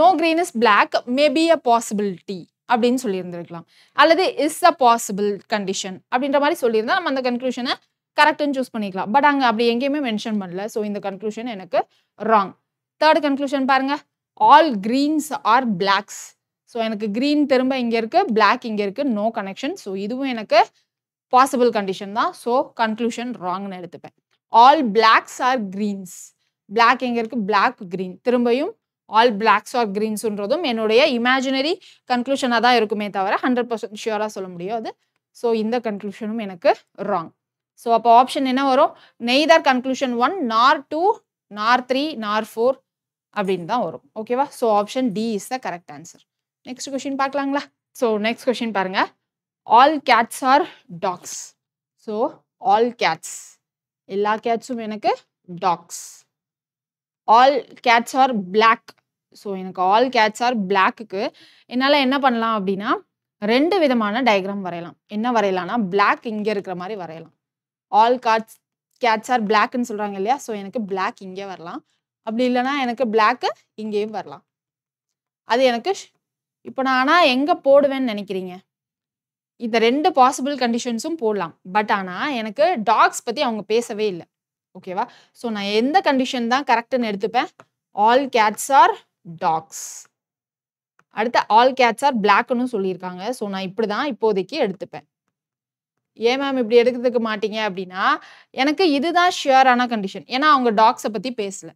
no green is black maybe a possibility அப்படின்னு சொல்லியிருந்திருக்கலாம். அல்லது இஸ் அ பாசிபிள் கண்டிஷன் அப்படின்ற மாதிரி சொல்லியிருந்தா நம்ம அந்த கன்க்ளூஷனை கரெக்ட்னு சூஸ் பண்ணிக்கலாம். பட் அங்கே அப்படி எங்கேயுமே மென்ஷன் பண்ணல. ஸோ இந்த கன்க்ளூஷன் எனக்கு ராங். தேர்ட் கன்க்ளூஷன் பாருங்க. All greens are blacks. So எனக்கு கிரீன் திரும்ப இங்கே இருக்கு, பிளாக் இங்கே இருக்கு, நோ கனெக்ஷன். ஸோ இதுவும் எனக்கு பாசிபிள் கண்டிஷன் தான். ஸோ கன்க்ளூஷன் ராங்னு எடுத்துப்பேன். All blacks are greens. Black எங்கே இருக்கு, பிளாக் கிரீன். திரும்பியும் ஆல் பிளாக்ஸ் ஆர் கிரீன்ஸ்ன்றதும் என்னுடைய இமேஜினரி கன்க்ளூஷனாக தான் இருக்குமே தவிர 100% ஷியூராக சொல்ல முடியாது. ஸோ இந்த கன்க்ளூஷனும் எனக்கு ராங். ஸோ அப்போ ஆப்ஷன் என்ன வரும்? நெய்தர் கன்க்ளூஷன் 1 நார் 2 நார் 3 நார் 4 அப்படின்னு தான் வரும். ஓகேவா? So option D is the correct answer. Next question பார்க்கலாங்களா? ஸோ நெக்ஸ்ட் கொஸ்டின் பாருங்க. All cats are dogs. So all cats, எல்லா கேட்ஸும் எனக்கு dogs. All cats are black. So எனக்கு ஆல் கேட்ஸ் ஆர் பிளாக்குக்கு என்னால் என்ன பண்ணலாம் அப்படின்னா 2 விதமான டயக்ராம் வரையலாம். என்ன வரையலாம்னா பிளாக் இங்கே இருக்கிற மாதிரி வரையலாம். ஆல் கேட்ஸ் ஆர் பிளாக்னு சொல்கிறாங்க இல்லையா? ஸோ எனக்கு பிளாக் இங்கே வரலாம். அப்படி இல்லைன்னா எனக்கு பிளாக்கு இங்கேயும் வரலாம். அது எனக்கு இப்போ நான் ஆனால் எங்கே போடுவேன்னு நினைக்கிறீங்க? இந்த 2 பாசிபிள் கண்டிஷன்ஸும் போடலாம். பட் ஆனால் எனக்கு டாக்ஸ் பற்றி அவங்க பேசவே இல்லை. ஓகேவா? ஸோ நான் எந்த கண்டிஷன் தான் கரெக்டுன்னு எடுத்துப்பேன்? All cats are dogs. அடுத்து ஆல் கேட்ஸ் ஆர் பிளாக்னு சொல்லியிருக்காங்க. ஸோ நான் இப்படி தான் இப்போதைக்கு எடுத்துப்பேன். ஏன் மேம் இப்படி எடுக்கிறதுக்கு மாட்டீங்க அப்படின்னா எனக்கு இதுதான் ஷியரான கண்டிஷன். ஏன்னா அவங்க டாக்ஸை பற்றி பேசல.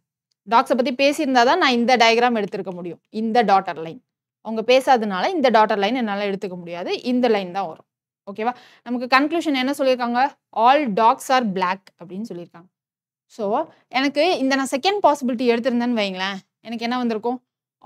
டாக்ஸை பற்றி பேசியிருந்தா தான் நான் இந்த டயக்ராம் எடுத்துருக்க முடியும். இந்த டாட்டர் லைன் அவங்க பேசாதனால இந்த டாட்டர் லைன் என்னால் எடுத்துக்க முடியாது. இந்த லைன் தான் வரும். ஓகேவா? நமக்கு கன்க்ளூஷன் என்ன சொல்லியிருக்காங்க? ஆல் டாக்ஸ் ஆர் பிளாக் அப்படின்னு சொல்லியிருக்காங்க. ஸோ எனக்கு இந்த நான் செகண்ட் பாசிபிலிட்டி எடுத்திருந்தேன்னு வைங்களேன், எனக்கு என்ன வந்திருக்கும்?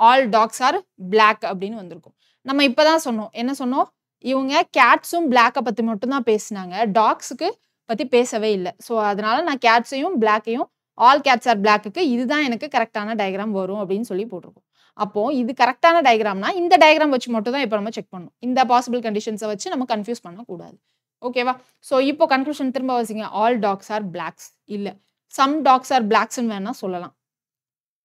ஆல் டாக்ஸ் ஆர் பிளாக் அப்படின்னு வந்திருக்கும். நம்ம இப்போ தான் சொன்னோம். என்ன சொன்னோம்? இவங்க கேட்ஸும் பிளாக்கை பற்றி மட்டும் தான் பேசினாங்க. டாக்ஸுக்கு பற்றி பேசவே இல்லை. ஸோ அதனால நான் கேட்ஸையும் பிளாக்கையும் ஆல் கேட்ஸ் ஆர் பிளாக்குக்கு இதுதான் எனக்கு கரெக்டான டயக்ராம் வரும் அப்படின்னு சொல்லி போட்டிருக்கோம். அப்போ இது கரெக்டான டயக்ராம்னா இந்த டயக்ராம் வச்சு மட்டும் தான் இப்போ நம்ம செக் பண்ணணும். இந்த பாசிபிள் கண்டிஷன்ஸை வச்சு நம்ம கன்ஃபியூஸ் பண்ணக்கூடாது. ஓகேவா? ஸோ இப்போ கன்க்ளூஷன் திரும்ப வசிங்க. ஆல் டாக்ஸ் ஆர் பிளாக்ஸ் இல்லை, சம் டாக்ஸ் ஆர் பிளாக்ஸ்ன்னு வேணா சொல்லலாம்.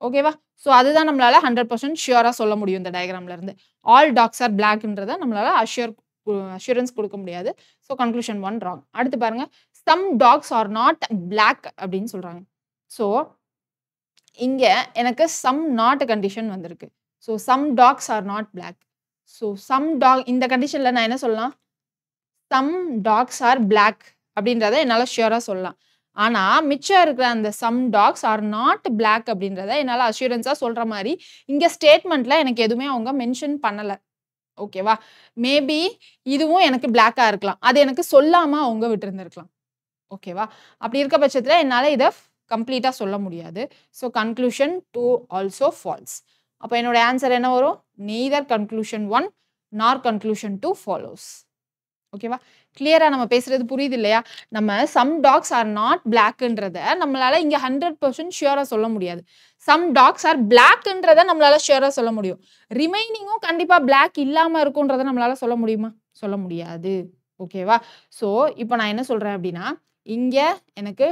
ஓகேவா? ஸோ அதுதான் நம்மளால 100% ஷியூரா சொல்ல முடியும் இந்த டயக்ராம்ல இருந்து. ஆல் டாக்ஸ் ஆர் பிளாக்ன்றத நம்மளால அஷூரன்ஸ் கொடுக்க முடியாது. So conclusion 1 wrong. அடுத்து பாருங்க, some dogs are not black அப்படின்னு சொல்றாங்க. ஸோ இங்க எனக்கு சம் நாட் கண்டிஷன் வந்திருக்கு. So some dogs are not black. So some dog இந்த கண்டிஷன்ல நான் என்ன சொல்லலாம்? சம் டாக்ஸ் ஆர் பிளாக் அப்படின்றத என்னால் ஷியூரா சொல்லலாம். ஆனா மிச்சம் இருக்கிற அந்த some dogs are not black அப்படின்றத என்னால் அஷூரன்ஸா சொல்ற மாதிரி இங்க ஸ்டேட்மெண்ட்ல எனக்கு எதுவுமே அவங்க மென்ஷன் பண்ணல. ஓகேவா? மேபி இதுவும் எனக்கு பிளாக்கா இருக்கலாம். அது எனக்கு சொல்லாம அவங்க விட்டுருந்துருக்கலாம். ஓகேவா? அப்படி இருக்க பட்சத்துல என்னால இதை கம்ப்ளீட்டா சொல்ல முடியாது. So conclusion 2 also false. அப்போ என்னோட ஆன்சர் என்ன வரும்? நெய்தர் கன்க்ளூஷன் 1 நார் கன்க்ளூஷன் 2 ஃபாலோஸ். ஓகேவா? கிளியரா நம்ம பேசுறது புரியுது இல்லையா? நம்ம சம் டாக்ஸ் ஆர் நாட் பிளாக்ன்றத நம்மளால இங்க 100% ஷியூரா சொல்ல முடியாது. சம் டாக்ஸ் ஆர் பிளாக்ன்றத நம்மளால ஷியூரா சொல்ல முடியும். ரிமைனிங்கும் கண்டிப்பா பிளாக் இல்லாம இருக்கும்ன்றத நம்மளால சொல்ல முடியுமா? சொல்ல முடியாது. ஓகேவா? ஸோ இப்போ நான் என்ன சொல்றேன் அப்படின்னா, இங்க எனக்கு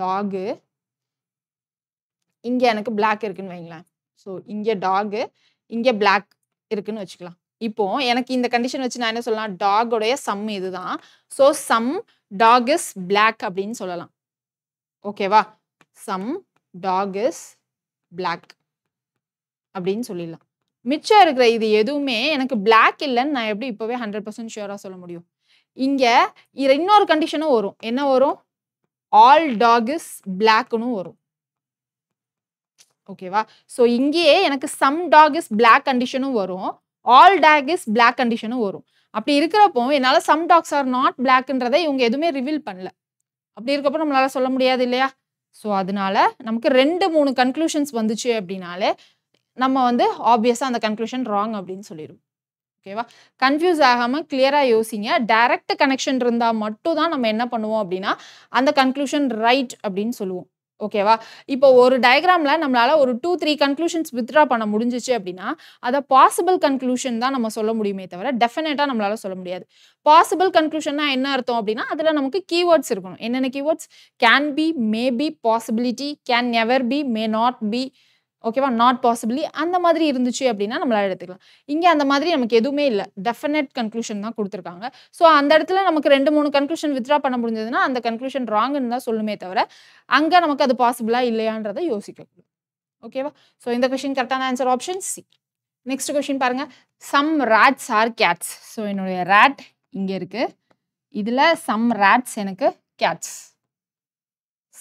டாகு, இங்க எனக்கு பிளாக் இருக்குன்னு வைங்களேன். ஸோ இங்க டாகு, இங்க பிளாக் இருக்குன்னு வச்சுக்கலாம். இப்போ எனக்கு இந்த கண்டிஷன் வச்சு நான் என்ன சொல்லலாம்? டாகோடைய சம் இதுதான். So some dog is black அப்படின்னு சொல்லலாம். ஓகேவா? சம் டாக் இஸ் பிளாக் அப்படின்னு சொல்லிடலாம். மிச்சம் இருக்கிற இது எதுவுமே எனக்கு பிளாக் இல்லைன்னு நான் எப்படி இப்போவே 100% ஷியூரா சொல்ல முடியும்? இங்க இன்னொரு கண்டிஷனும் வரும். என்ன வரும்? ஆல் டாக் இஸ் பிளாக்னு வரும். ஓகேவா? ஸோ இங்கேயே எனக்கு சம் டாக் இஸ் பிளாக் கண்டிஷனும் வரும், ஆல் டாக் இஸ் பிளாக் கண்டிஷனும் வரும். அப்படி இருக்கிறப்போ என்னால சம் டாக்ஸ் ஆர் நாட் பிளாக்ன்றதை இவங்க எதுவுமே ரிவீல் பண்ணல. அப்படி இருக்கப்போ நம்மளால சொல்ல முடியாது இல்லையா? ஸோ அதனால நமக்கு 2, 3 கன்க்ளூஷன்ஸ் வந்துச்சு அப்படின்னாலே நம்ம வந்து ஆப்வியஸா அந்த கன்க்ளூஷன் ராங் அப்படின்னு சொல்லிடுவோம். ஓகேவா? கன்ஃபியூஸ் ஆகாம கிளியரா யோசிங்க. டைரக்ட் கனெக்ஷன் இருந்தா மட்டும் தான் நம்ம என்ன பண்ணுவோம் அப்படின்னா அந்த கன்க்ளூஷன் ரைட் அப்படின்னு சொல்லுவோம். ஓகேவா? இப்போ ஒரு டயக்ராம்ல நம்மளால ஒரு 2, 3 கன்க்ளூஷன்ஸ் வித்ட்ரா பண்ண முடிஞ்சிச்சு அப்படின்னா அத பாசிபிள் கன்க்ளூஷன் தான் நம்ம சொல்ல முடியுமே தவிர டெஃபினட்டா நம்மளால சொல்ல முடியாது. பாசிபிள் கன்க்ளூஷன்னா என்ன அர்த்தம் அப்படின்னா அதுல நமக்கு கீவேர்ட்ஸ் இருக்கணும். என்னென்ன keywords? Can be, may be, possibility, can never be, May not B, ஓகேவா? நாட் பாசிபிலி அந்த மாதிரி இருந்துச்சு அப்படின்னா நம்மளால எடுத்துக்கலாம். இங்க அந்த மாதிரி நமக்கு எதுவுமே இல்ல. டெஃபினட் கன்க்ளூஷன் தான் குடுத்துருக்காங்க. ஸோ அந்த இடத்துல நமக்கு 2, 3 கன்க்ளூஷன் வித்ட்ரா பண்ண முடிஞ்சதுன்னா அந்த கன்க்ளூஷன் ராங்ன்னு தான் சொல்லுமே தவிர அங்க நமக்கு அது பாசிபிளா இல்லையான்றத யோசிக்கக்கூடாது. ஓகேவா? ஸோ இந்த கொஸ்டின் கரெக்டான answer option C. Next question பாருங்க. Some rats are cats. So என்னுடைய ராட் இங்க இருக்கு. இதுல சம் ராட்ஸ் எனக்கு cats.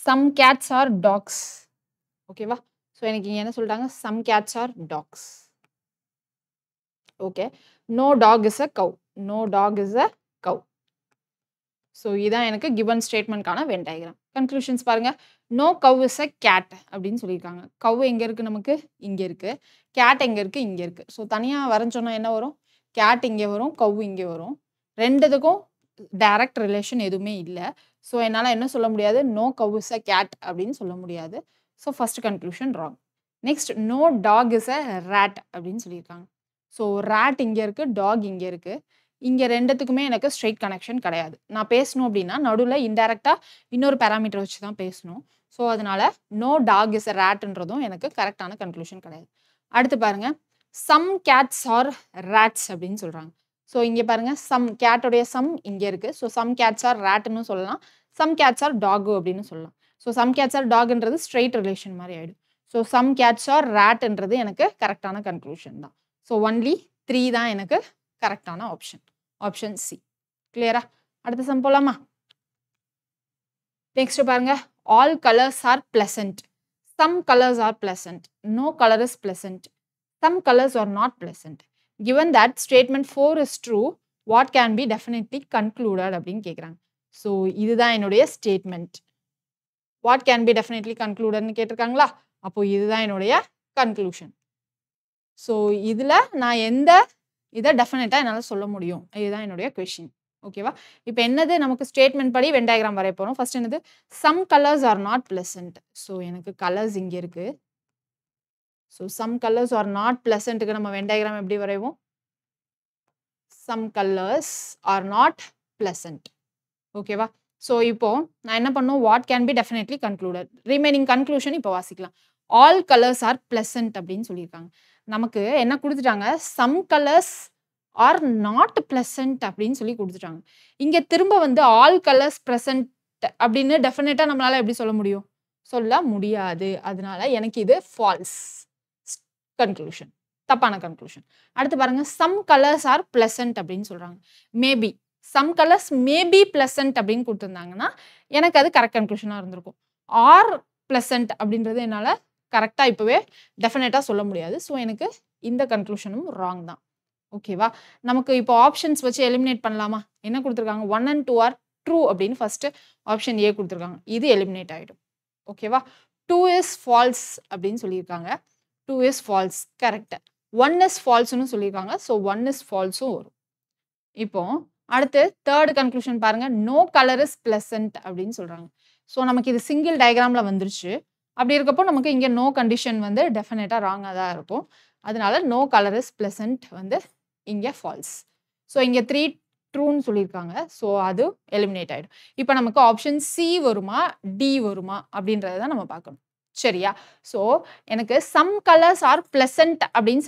Some cats are dogs. ஓகேவா? ஸோ எனக்கு இங்க என்ன சொல்லிட்டாங்க? Some cats are dogs. Okay. No dog is a cow. No dog is a cow. So இதான் எனக்கு கிவன் ஸ்டேட்மெண்ட்கான வென் டயக்ராம். கன்க்ளூஷன்ஸ் பாருங்க. No cow is a cat அப்படின்னு சொல்லியிருக்காங்க. கவ் எங்க இருக்கு? நமக்கு இங்க இருக்கு. கேட் எங்க இருக்கு? இங்க இருக்கு. ஸோ தனியா வரைஞ்சோன்னா என்ன வரும்? கேட் இங்க வரும், கவ் இங்க வரும். ரெண்டுத்துக்கும் டைரக்ட் ரிலேஷன் எதுவுமே இல்ல. ஸோ என்னால என்ன சொல்ல முடியாது? No cow is a cat அப்படின்னு சொல்ல முடியாது. So first conclusion wrong. Next no dog is a rat அப்படின்னு சொல்லியிருக்காங்க. ஸோ ராட் இங்க இருக்கு, டாக் இங்க இருக்கு. இங்க ரெண்டுத்துக்குமே எனக்கு ஸ்ட்ரெயிட் கனெக்ஷன் கிடையாது. நான் பேசணும் அப்படின்னா நடுவுல இன்டைரக்டா இன்னொரு பாராமீட்டர் வச்சு தான் பேசணும். ஸோ அதனால நோ டாக் இஸ் அ ராட்ன்றதும் எனக்கு கரெக்டான கன்க்ளூஷன் கிடையாது. அடுத்து பாருங்க. சம் கேட்ஸ் ஆர் ராட்ஸ் அப்படின்னு சொல்றாங்க. ஸோ இங்க பாருங்க, சம் கேட்டோடைய சம் இங்க இருக்கு. ஸோ சம் கேட்ஸ் ஆர் ராட்னு சொல்லலாம். சம் கேட்ஸ் ஆர் டாக் அப்படின்னு சொல்லலாம். ஸோ சம் கேட்ஸ் ஆர் டாக்ன்றது ஸ்ட்ரெயிட் ரிலேஷன் மாதிரி ஆயிடும். ஸோ சம் கேட்ஸ் ஆர் ராட்ன்றது எனக்கு கரெக்டான கன்க்ளூஷன் தான். ஸோ ஒன்லி 3 தான் எனக்கு கரெக்டான ஆப்ஷன். Option C. கிளியரா? அடுத்த சம் போலாமா? நெக்ஸ்ட் பாருங்க. All colours are pleasant. Some colours are pleasant. No colour is pleasant. Some colours are not pleasant. Given that statement 4 is true, what can be definitely concluded அப்படின்னு கேட்குறாங்க. So இதுதான் என்னுடைய statement. What can be definitely கன்க்ளூடட்னு கேட்டிருக்காங்களா? அப்போ இதுதான் என்னுடைய conclusion. So இதில் நான் எந்த இதை டெஃபினட்டாக என்னால் சொல்ல முடியும்? இதுதான் என்னுடைய கொஷின். ஓகேவா? இப்போ என்னது நமக்கு ஸ்டேட்மெண்ட் படி வென் டயக்ராம் வரைய போகிறோம். ஃபர்ஸ்ட் என்னது? Some colours are not pleasant. So எனக்கு கலர்ஸ் இங்கே இருக்கு. So some colours are not பிளசன்ட்டுக்கு நம்ம வென் டயக்ராம் எப்படி வரைவோம்? Some colours are not pleasant. ஓகேவா? ஸோ இப்போ நான் என்ன பண்ணும்? What can be definitely concluded. Remaining conclusion இப்போ வாசிக்கலாம். ஆல் கலர்ஸ் ஆர் பிளசன்ட் அப்படின்னு சொல்லியிருக்காங்க. நமக்கு என்ன கொடுத்துட்டாங்க? Some colours are not pleasant அப்படின்னு சொல்லி கொடுத்துட்டாங்க. இங்கே திரும்ப வந்து ஆல் கலர்ஸ் ப்ரெசன்ட் அப்படின்னு டெஃபினட்டாக நம்மளால எப்படி சொல்ல முடியும்? சொல்ல முடியாது. அதனால எனக்கு இது ஃபால்ஸ் கன்க்ளூஷன், தப்பான கன்க்ளூஷன். அடுத்து பாருங்க, சம் கலர்ஸ் ஆர் பிளசன்ட் அப்படின்னு சொல்றாங்க. Maybe some colours maybe pleasant அப்படின்னு கொடுத்துருந்தாங்கன்னா எனக்கு அது கரெக்ட் கன்க்ளூஷனாக இருந்திருக்கும். ஆர் பிளசன்ட் அப்படின்றது என்னால் கரெக்டாக இப்போவே டெஃபினட்டாக சொல்ல முடியாது. ஸோ எனக்கு இந்த கன்க்ளூஷனும் ராங் தான். ஓகேவா? நமக்கு இப்போ ஆப்ஷன்ஸ் வச்சு எலிமினேட் பண்ணலாமா? என்ன கொடுத்துருக்காங்க? 1 and 2 ஆர் ட்ரூ அப்படின்னு ஃபர்ஸ்ட் ஆப்ஷன் ஏ கொடுத்துருக்காங்க. இது எலிமினேட் ஆகிடும். ஓகேவா? 2 இஸ் ஃபால்ஸ் அப்படின்னு சொல்லியிருக்காங்க. 2 இஸ் ஃபால்ஸ் கரெக்ட். 1 இஸ் ஃபால்ஸ்னு சொல்லியிருக்காங்க. ஸோ 1 இஸ் ஃபால்ஸும் வரும். இப்போ அடுத்து தேர்ட் கன்க்ளூஷன் பாருங்க. நோ கலர் இஸ் பிளசன்ட் அப்படின்னு சொல்றாங்க. ஸோ நமக்கு இது சிங்கிள் டயக்ராம்ல வந்துருச்சு. அப்படி இருக்கப்போ நமக்கு இங்கே நோ கண்டிஷன் வந்து டெஃபினட்டாக ராங்காக தான் இருக்கும். அதனால நோ கலர் இஸ் பிளசன்ட் வந்து இங்கே ஃபால்ஸ். ஸோ இங்கே 3 ட்ரூன்னு சொல்லியிருக்காங்க. ஸோ அது எலிமினேட் ஆகிடும். இப்போ நமக்கு ஆப்ஷன் சி வருமா டி வருமா அப்படின்றத தான் நம்ம பார்க்கணும். சரியா? ஸோ எனக்கு சம் கலர்ஸ் ஆர் பிளசன்ட் அப்படின்னு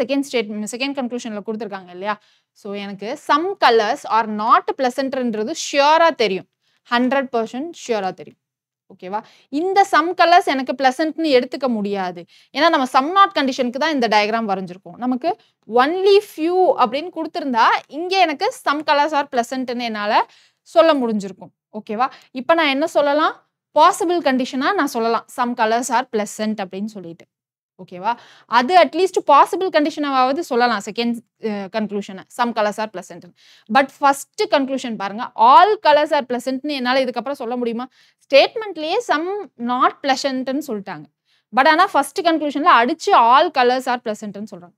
செகண்ட் கன்க்ளூஷனில் கொடுத்துருக்காங்க இல்லையா? ஸோ எனக்கு சம் கலர்ஸ் ஆர் நாட் பிளசன்ட்ன்றது ஷியோராக தெரியும். 100% ஷியோராக தெரியும். ஓகேவா? இந்த சம் கலர்ஸ் எனக்கு பிளசன்ட்னு எடுத்துக்க முடியாது. ஏன்னா நம்ம சம் நாட் கண்டிஷனுக்கு தான் இந்த டயக்ராம் வரைஞ்சிருக்கோம். நமக்கு ஒன்லி ஃபியூ அப்படின்னு கொடுத்துருந்தா இங்கே எனக்கு சம் கலர்ஸ் ஆர் பிளசன்ட்னு என்னால் சொல்ல முடிஞ்சிருக்கும். ஓகேவா? இப்போ நான் என்ன சொல்லலாம்? பாசிபிள் கண்டிஷனாக நான் சொல்லலாம் சம் கலர்ஸ் ஆர் பிளசன்ட் அப்படின்னு சொல்லிட்டு. ஓகேவா? அது அட்லீஸ்ட் பாசிபிள் கண்டிஷனாவது சொல்லலாம் செகண்ட் கன்க்ளூஷனை some colours are pleasant. But first conclusion பாருங்க, ஆல் கலர்ஸ் ஆர் பிளசன்ட்னு என்னால் இதுக்கப்புறம் சொல்ல முடியுமா? ஸ்டேட்மெண்ட்லேயே சம் நாட் பிளசன்ட்னு சொல்லிட்டாங்க. பட் ஆனால் ஃபர்ஸ்ட் கன்க்ளூஷன்ல அடிச்சு ஆல் கலர்ஸ் ஆர் பிளசன்ட்னு சொல்றாங்க.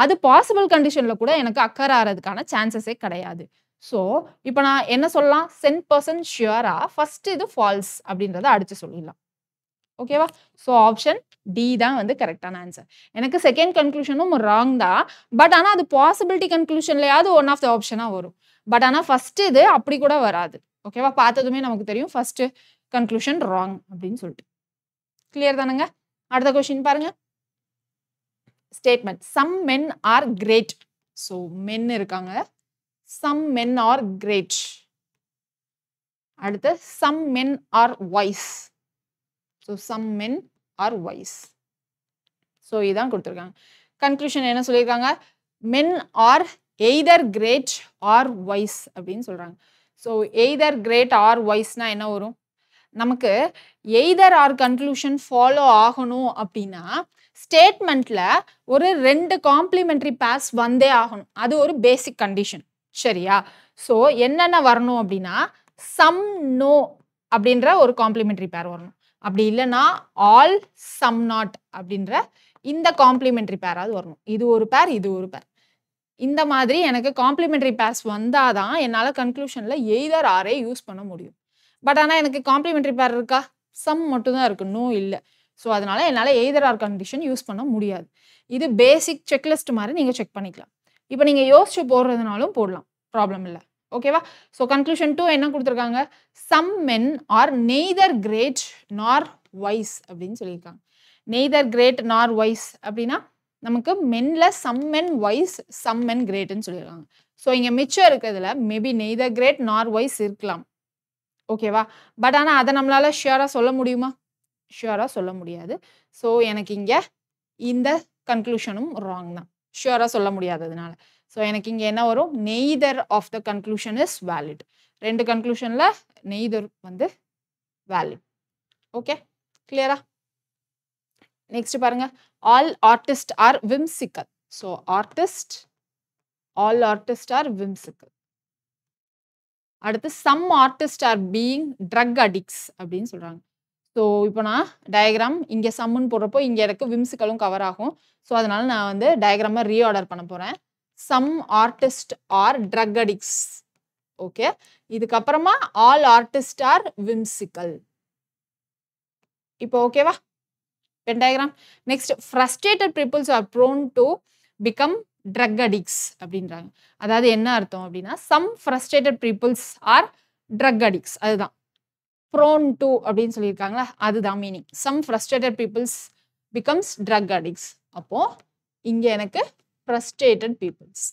அது பாசிபிள் கண்டிஷன்ல கூட எனக்கு அக்கர் ஆகிறதுக்கான சான்சஸே கிடையாது. ஸோ இப்போ நான் என்ன சொல்லலாம்? 100% ஷியூரா ஃபர்ஸ்ட் இது ஃபால்ஸ் அப்படின்றத அடிச்சு சொல்லிடலாம். ஓகேவா? ஸோ ஆப்ஷன் டி தான் வந்து கரெக்டான ஆன்சர். எனக்கு செகண்ட் கன்க்ளூஷனும் ராங் தான். பட் ஆனால் அது பாசிபிலிட்டி கன்க்ளூஷன்லையாவது ஒன் ஆஃப் த ஆப்ஷனாக வரும். பட் ஆனால் ஃபர்ஸ்ட் இது அப்படி கூட வராது. ஓகேவா? பார்த்ததுமே நமக்கு தெரியும் ஃபர்ஸ்ட் கன்க்ளூஷன் ராங் அப்படின்னு சொல்லிட்டு. கிளியர் தானுங்க? அடுத்த கொஸ்டின் பாருங்க. Statement some men are great. So men இருக்காங்க. Some men are great. அடுத்து some men are wise. So some men are wise. So இதான் கொடுத்துருக்காங்க. கன்க்ளூஷன் என்ன சொல்லியிருக்காங்க? Men are either great or wise அப்படின்னு சொல்கிறாங்க. ஸோ எய்தர் கிரேட் ஆர் வைஸ்னா என்ன வரும்? நமக்கு எய்தர் ஆர் கன்க்ளூஷன் ஃபாலோ ஆகணும் அப்படின்னா ஸ்டேட்மெண்ட்ல ஒரு 2 காம்ப்ளிமெண்டரி பேர்ஸ் வந்தே ஆகணும். அது ஒரு பேசிக் கண்டிஷன். சரியா? ஸோ என்னென்ன வரணும் அப்படின்னா சம் நோ அப்படின்ற ஒரு காம்ப்ளிமெண்டரி பேர் வரணும். அப்படி இல்லைன்னா ஆல் சம் நாட் அப்படின்ற இந்த காம்ப்ளிமெண்டரி பேராவது வரணும். இது ஒரு பேர், இது ஒரு பேர். இந்த மாதிரி எனக்கு காம்ப்ளிமெண்டரி பேர்ஸ் வந்தாதான் என்னால் கன்க்ளூஷனில் எய்தர் ஆரே யூஸ் பண்ண முடியும். பட் ஆனால் எனக்கு காம்ப்ளிமெண்டரி பேர் இருக்கா? சம் மட்டும்தான் இருக்கு, நோ இல்லை. ஸோ அதனால என்னால் எய்தர் ஆர் கண்டிஷன் யூஸ் பண்ண முடியாது. இது பேசிக் செக்லிஸ்ட் மாதிரி நீங்கள் செக் பண்ணிக்கலாம். இப்போ நீங்கள் யோசிச்சு போடுறதுனாலும் போடலாம், ப்ராப்ளம் இல்லை. ஓகேவா? ஸோ கன்க்ளூஷன் 2 என்ன கொடுத்துருக்காங்க? Some men are neither great nor wise அப்படின்னு சொல்லியிருக்காங்க. நெய்தர் கிரேட் நார் வைஸ் அப்படின்னா நமக்கு மென்ல some men wise, some men கிரேட்னு சொல்லியிருக்காங்க. ஸோ இங்கே மிச்சம் இருக்கிறதுல maybe neither great nor wise இருக்கலாம். ஓகேவா? பட் ஆனால் அதை நம்மளால ஷியூராக சொல்ல முடியுமா? ஷியூராக சொல்ல முடியாது. ஸோ எனக்கு இங்கே இந்த கன்க்ளூஷனும் ராங் தான், ஷியூராக சொல்ல முடியாததுனால. ஸோ எனக்கு இங்கே என்ன வரும்? Neither of the conclusion is valid. 2 கன்க்ளூஷனில் நெய்தர் வந்து வேலிட். ஓகே, கிளியரா? நெக்ஸ்ட் பாருங்க. All artist are whimsical. So artist, all artist are whimsical. அடுத்து some artist are being drug addicts அப்படின்னு சொல்றாங்க. ஸோ இப்போ நான் டயக்ராம் இங்கே சம்முன்னு போடுறப்போ இங்கே எனக்கு விம்சிக்கலும் கவர் ஆகும். ஸோ அதனால நான் வந்து டயக்ராமை ரீஆர்டர் பண்ண போகிறேன். Some artist are drug addicts. Okay, இதுக்கப்புறமா ஆல் ஆர்டிஸ்ட் ஆர் விம்சிக்கல். இப்போ ஓகேவா Venn diagram. Next frustrated peoples are prone to become drug addicts அப்படின்றாங்க. அதாவது என்ன அர்த்தம் அப்படின்னா some frustrated peoples are drug addicts. அதுதான் ப்ரோன் டு அப்படின்னு சொல்லியிருக்காங்களா, அதுதான் meaning. Some frustrated peoples becomes drug addicts. அப்போ இங்கே எனக்கு frustrated peoples,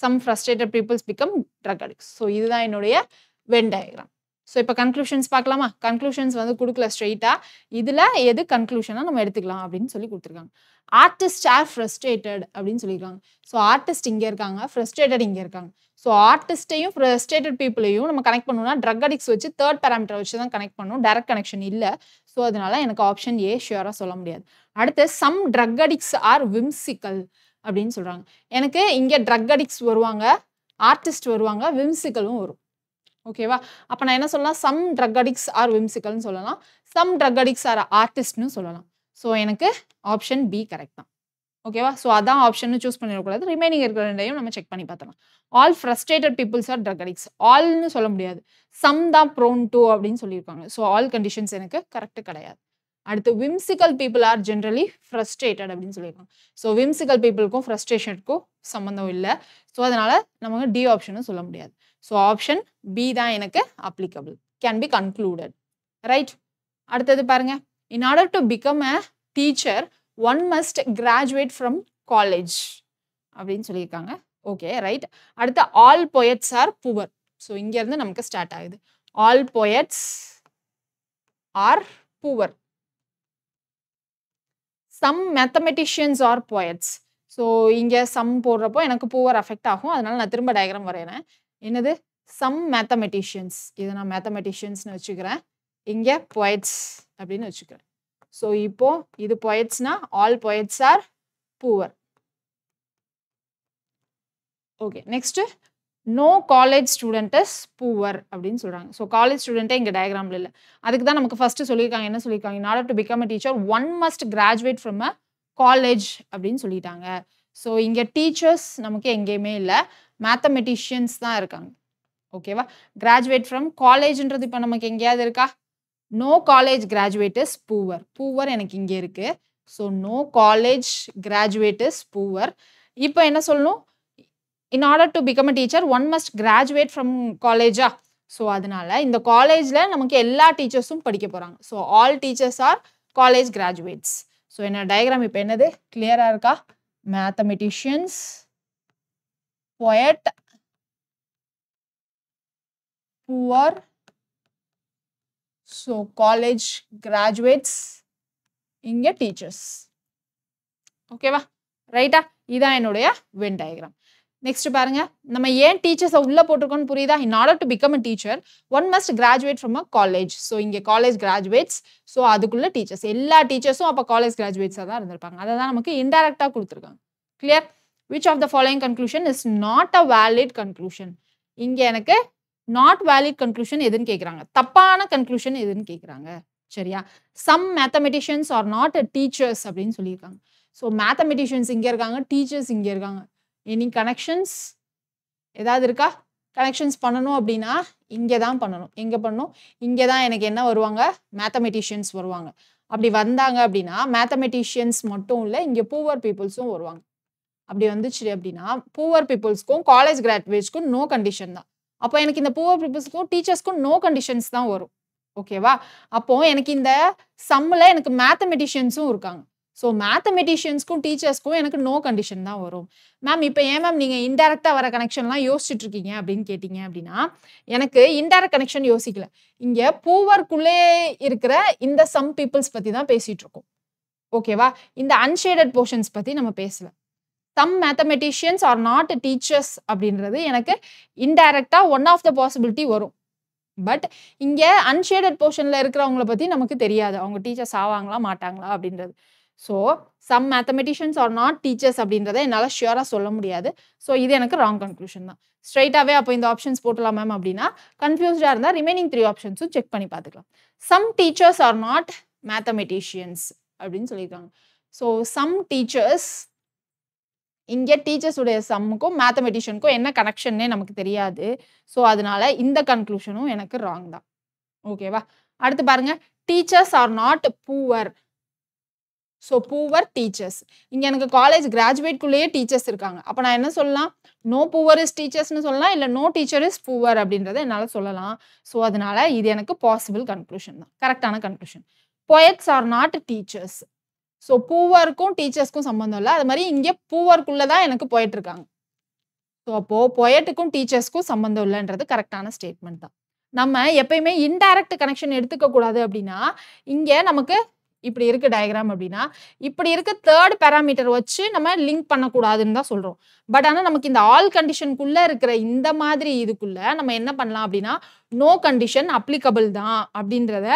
some frustrated peoples become drug addicts. So இதுதான் என்னுடைய வென் டயக்ராம். ஸோ இப்போ கன்க்ளூஷன்ஸ் பார்க்கலாமா? கன்க்ளூஷன்ஸ் வந்து கொடுக்கல ஸ்ட்ரெயிட்டாக, இதில் எது கன்க்ளூஷனாக நம்ம எடுத்துக்கலாம் அப்படின்னு சொல்லி கொடுத்துருக்காங்க. ஆர்டிஸ்ட் ஆர் ஃப்ரஸ்ட்ரேட்டட் அப்படின்னு சொல்லியிருக்காங்க. ஸோ ஆர்டிஸ்ட் இங்கே இருக்காங்க, ஃப்ரஸ்ட்ரேட்டட் இங்கே இருக்காங்க. ஸோ ஆர்டிஸ்ட்டையும் ஃப்ரஸ்ட்ரேட்டட் பீப்புளையும் நம்ம கனெக்ட் பண்ணணும்னா ட்ரக் அடிக்ட்ஸ் வச்சு தேர்ட் பேராமீட்டர் வச்சு தான் கனெக்ட் பண்ணணும், டைரக்ட் கனெக்ஷன் இல்லை. ஸோ அதனால எனக்கு ஆப்ஷன் ஏ ஷியூராக சொல்ல முடியாது. அடுத்து some drug addicts R whimsical அப்படின்னு சொல்கிறாங்க. எனக்கு இங்கே ட்ரக் அடிக்ட்ஸ் வருவாங்க, ஆர்டிஸ்ட் வருவாங்க, விம்சிக்கலும் வரும். ஓகேவா? அப்போ நான் என்ன சொல்லலாம்? சம் ட்ரக் அடிக்ட்ஸ் ஆர் விம்சிக்கல்னு சொல்லலாம், சம் ட்ரக் அடிக்ட்ஸ் ஆர் ஆர்டிஸ்ட்னு சொல்லலாம். ஸோ எனக்கு ஆப்ஷன் பி கரெக்ட் தான். ஓகேவா? ஸோ அதான் ஆப்ஷன் சூஸ் பண்ணிடக்கூடாது. ரிமைனிங் இருக்கிற ரெண்டையும் நம்ம செக் பண்ணி பார்த்தலாம். All frustrated peoples are drug addicts. ஆல்னு சொல்ல முடியாது, சம் தான் ப்ரோன் டு அப்படின்னு சொல்லியிருக்காங்க. ஸோ ஆல் கண்டிஷன்ஸ் எனக்கு கரெக்ட் கிடையாது. அடுத்து whimsical people are generally frustrated அப்படின்னு சொல்லியிருக்காங்க. ஸோ விம்சிக்கல் பீப்புளுக்கும் ஃப்ரஸ்ட்ரேஷனுக்கும் சம்மந்தம் இல்லை. ஸோ அதனால நமக்கு டி ஆப்ஷனும் சொல்ல முடியாது. ஸோ ஆப்ஷன் பி தான் எனக்கு applicable, can be concluded. Right? அடுத்தது பாருங்க. In order to become a teacher one must graduate from college அப்படின்னு சொல்லியிருக்காங்க. Okay, right. அடுத்து all poets are poor. So இங்கேருந்து நமக்கு ஸ்டார்ட் ஆகுது. All poets are poor. Some mathematicians are poets. So இங்கே some போடுறப்போ எனக்கு புவர் அஃபெக்ட் ஆகும், அதனால நான் திரும்ப டயக்ராம் வரைகிறேன். என்னது? Some mathematicians. இதை நான் மேத்தமெட்டிஷியன்ஸ்னு வச்சுக்கிறேன், இங்கே போயட்ஸ் அப்படின்னு வச்சுக்கிறேன். ஸோ இப்போ இது போயட்ஸ்னா all poets are poor. Okay, next no college student is poor அப்படின்னு சொல்றாங்க. ஸோ காலேஜ் ஸ்டூடெண்ட்டே இங்கே டயக்ராம்ல இல்லை. அதுக்கு தான் நமக்கு ஃபர்ஸ்ட் சொல்லியிருக்காங்க. என்ன சொல்லியிருக்காங்க? இன் order to become a teacher one must graduate from a college அப்படின்னு சொல்லிட்டாங்க. ஸோ இங்கே டீச்சர்ஸ் நமக்கு எங்கேயுமே இல்லை, மேத்தமெட்டிஷியன்ஸ் தான் இருக்காங்க. ஓகேவா? கிராஜுவேட் ஃப்ரம் காலேஜ்ன்றது இப்போ நமக்கு எங்கேயாவது இருக்கா? No college graduate is poor. Poor எனக்கு இங்கே இருக்கு. So no college graduate is poor. இப்போ என்ன சொல்லணும்? In order to become a teacher one must graduate from காலேஜா? ஸோ அதனால இந்த காலேஜில் நமக்கு எல்லா டீச்சர்ஸும் படிக்க போகிறாங்க. So all teachers are college graduates. So என்ன டயக்ராம் இப்போ என்னது? கிளியராக இருக்கா? Mathematicians, poet, poor, so college graduates, இங்கே டீச்சர்ஸ். ஓகேவா? ரைட்டா? இதான் என்னுடைய வென் டயக்ராம். நெக்ஸ்ட் பாருங்க, நம்ம ஏன் டீச்சர்ஸை உள்ள போட்டிருக்கோம்னு புரியுதா? இன் order to become a teacher one must graduate from a college. So இங்கே காலேஜ் கிராஜுவேட்ஸ், ஸோ அதுக்குள்ள டீச்சர்ஸ், எல்லா டீச்சர்ஸும் அப்போ காலேஜ் கிராஜுவேட்ஸாக தான் இருந்திருப்பாங்க. அதை தான் நமக்கு இன்டைரக்டாக கொடுத்துருக்காங்க. Clear? Which of the following conclusion is not a valid conclusion? இங்கே எனக்கு நாட் வேலிட் கன்க்ளூஷன் எதுன்னு கேட்குறாங்க, தப்பான கன்க்ளூஷன் எதுன்னு கேட்குறாங்க. சரியா? Some mathematicians are not teachers அப்படின்னு சொல்லியிருக்காங்க. ஸோ மேத்தமெட்டிஷியன்ஸ் இங்கே இருக்காங்க, டீச்சர்ஸ் இங்கே இருக்காங்க. எனி கனெக்ஷன்ஸ் ஏதாவது இருக்கா? கனெக்ஷன்ஸ் பண்ணணும் அப்படின்னா இங்கே தான் பண்ணணும். எங்கே பண்ணணும்? இங்கே தான் எனக்கு என்ன வருவாங்க? மேத்தமெட்டிஷியன்ஸ் வருவாங்க. அப்படி வந்தாங்க அப்படின்னா மேத்தமெட்டிஷியன்ஸ் மட்டும் இல்லை, இங்கே பூவர் பீப்புள்ஸும் வருவாங்க. அப்படி வந்துச்சு அப்படின்னா பூவர் பீப்புள்ஸ்க்கும் காலேஜ் கிராஜுவேட்ஸ்க்கும் நோ கண்டிஷன் தான். அப்போ எனக்கு இந்த பூவர் பீப்புள்ஸ்க்கும் டீச்சர்ஸ்க்கும் நோ கண்டிஷன்ஸ் தான் வரும். ஓகேவா? அப்போ எனக்கு இந்த சம்மில் எனக்கு மேத்தமெட்டிஷியன்ஸும் இருக்காங்க. ஸோ மேத்தமெட்டிஷியன்ஸ்க்கும் டீச்சர்ஸ்க்கும் எனக்கு நோ கண்டிஷன் தான் வரும். மேம் இப்போ ஏன் மேம் நீங்கள் இன்டெரக்டாக வர கனெக்ஷன்லாம் யோசிச்சுட்டு இருக்கீங்க அப்படின்னு கேட்டிங்க அப்படின்னா, எனக்கு இன்டெரக்ட் கனெக்ஷன் யோசிக்கல. இங்கே பூவர்க்குள்ளே இருக்கிற இந்த சம் பீப்புள்ஸ் பற்றி தான் பேசிகிட்டு இருக்கோம். ஓகேவா? இந்த அன்ஷேடட் போர்ஷன்ஸ் பற்றி நம்ம பேசல. Some mathematicians are not teachers அப்படின்றது எனக்கு இன்டைரக்டா ஒன் ஆஃப் த பாசிபிலிட்டி வரும். பட் இங்கே அன்ஷேடட் போர்ஷனில் இருக்கிறவங்கள பற்றி நமக்கு தெரியாது, அவங்க டீச்சர்ஸ் ஆவாங்களா மாட்டாங்களா அப்படின்றது. So some mathematicians are not teachers அப்படின்றத என்னால் ஷியூராக சொல்ல முடியாது. ஸோ இது எனக்கு ராங் கன்க்ளூஷன் தான். ஸ்ட்ரைட்டாகவே அப்போ இந்த ஆப்ஷன்ஸ் போட்டலாம் மேம் அப்படின்னா கன்ஃபியூஸ்டாக இருந்தால் ரிமைனிங் 3 ஆப்ஷன்ஸும் செக் பண்ணி பார்த்துக்கலாம். Some teachers are not mathematicians அப்படின்னு சொல்லியிருக்காங்க. ஸோ சம் டீச்சர்ஸ், இங்கே டீச்சர்ஸ் உடைய சம்முக்கும் மேத்தமெட்டிஷியனுக்கும் என்ன கனெக்ஷன்னே நமக்கு தெரியாது. ஸோ அதனால இந்த கன்க்ளூஷனும் எனக்கு ராங் தான். ஓகேவா? அடுத்து பாருங்க, teachers are not poor. So poor teachers, இங்கே எனக்கு காலேஜ் கிராஜுவேட்குள்ளேயே டீச்சர்ஸ் இருக்காங்க. அப்போ நான் என்ன சொல்லலாம்? நோ பூவர் இஸ் டீச்சர்ஸ்னு சொல்லலாம், இல்லை நோ டீச்சர் இஸ் பூவர் அப்படின்றத என்னால் சொல்லலாம். ஸோ அதனால இது எனக்கு பாசிபிள் கன்க்ளூஷன் தான், கரெக்டான கன்க்ளூஷன். poets are not teachers. So பூவருக்கும் டீச்சர்ஸ்க்கும் சம்மந்தம் இல்லை. அது மாதிரி இங்கே பூவருக்குள்ளே தான் எனக்கு போயிட்டு இருக்காங்க. ஸோ அப்போது பொயட்டுக்கும் டீச்சர்ஸ்க்கும் சம்மந்தம் இல்லைன்றது கரெக்டான ஸ்டேட்மெண்ட் தான். நம்ம எப்பயுமே இன்டைரக்ட் கனெக்ஷன் எடுத்துக்க கூடாது. அப்படின்னா இங்கே நமக்கு இப்படி இருக்கு டயக்ராம் அப்படின்னா, இப்படி இருக்க தேர்ட் பேராமீட்டர் வச்சு நம்ம லிங்க் பண்ணக்கூடாதுன்னு தான் சொல்றோம். பட் ஆனால் நமக்கு இந்த ஆல் கண்டிஷனுக்குள்ள இருக்கிற இந்த மாதிரி இதுக்குள்ள நம்ம என்ன பண்ணலாம் அப்படின்னா, நோ கண்டிஷன் அப்ளிகபிள் தான் அப்படின்றத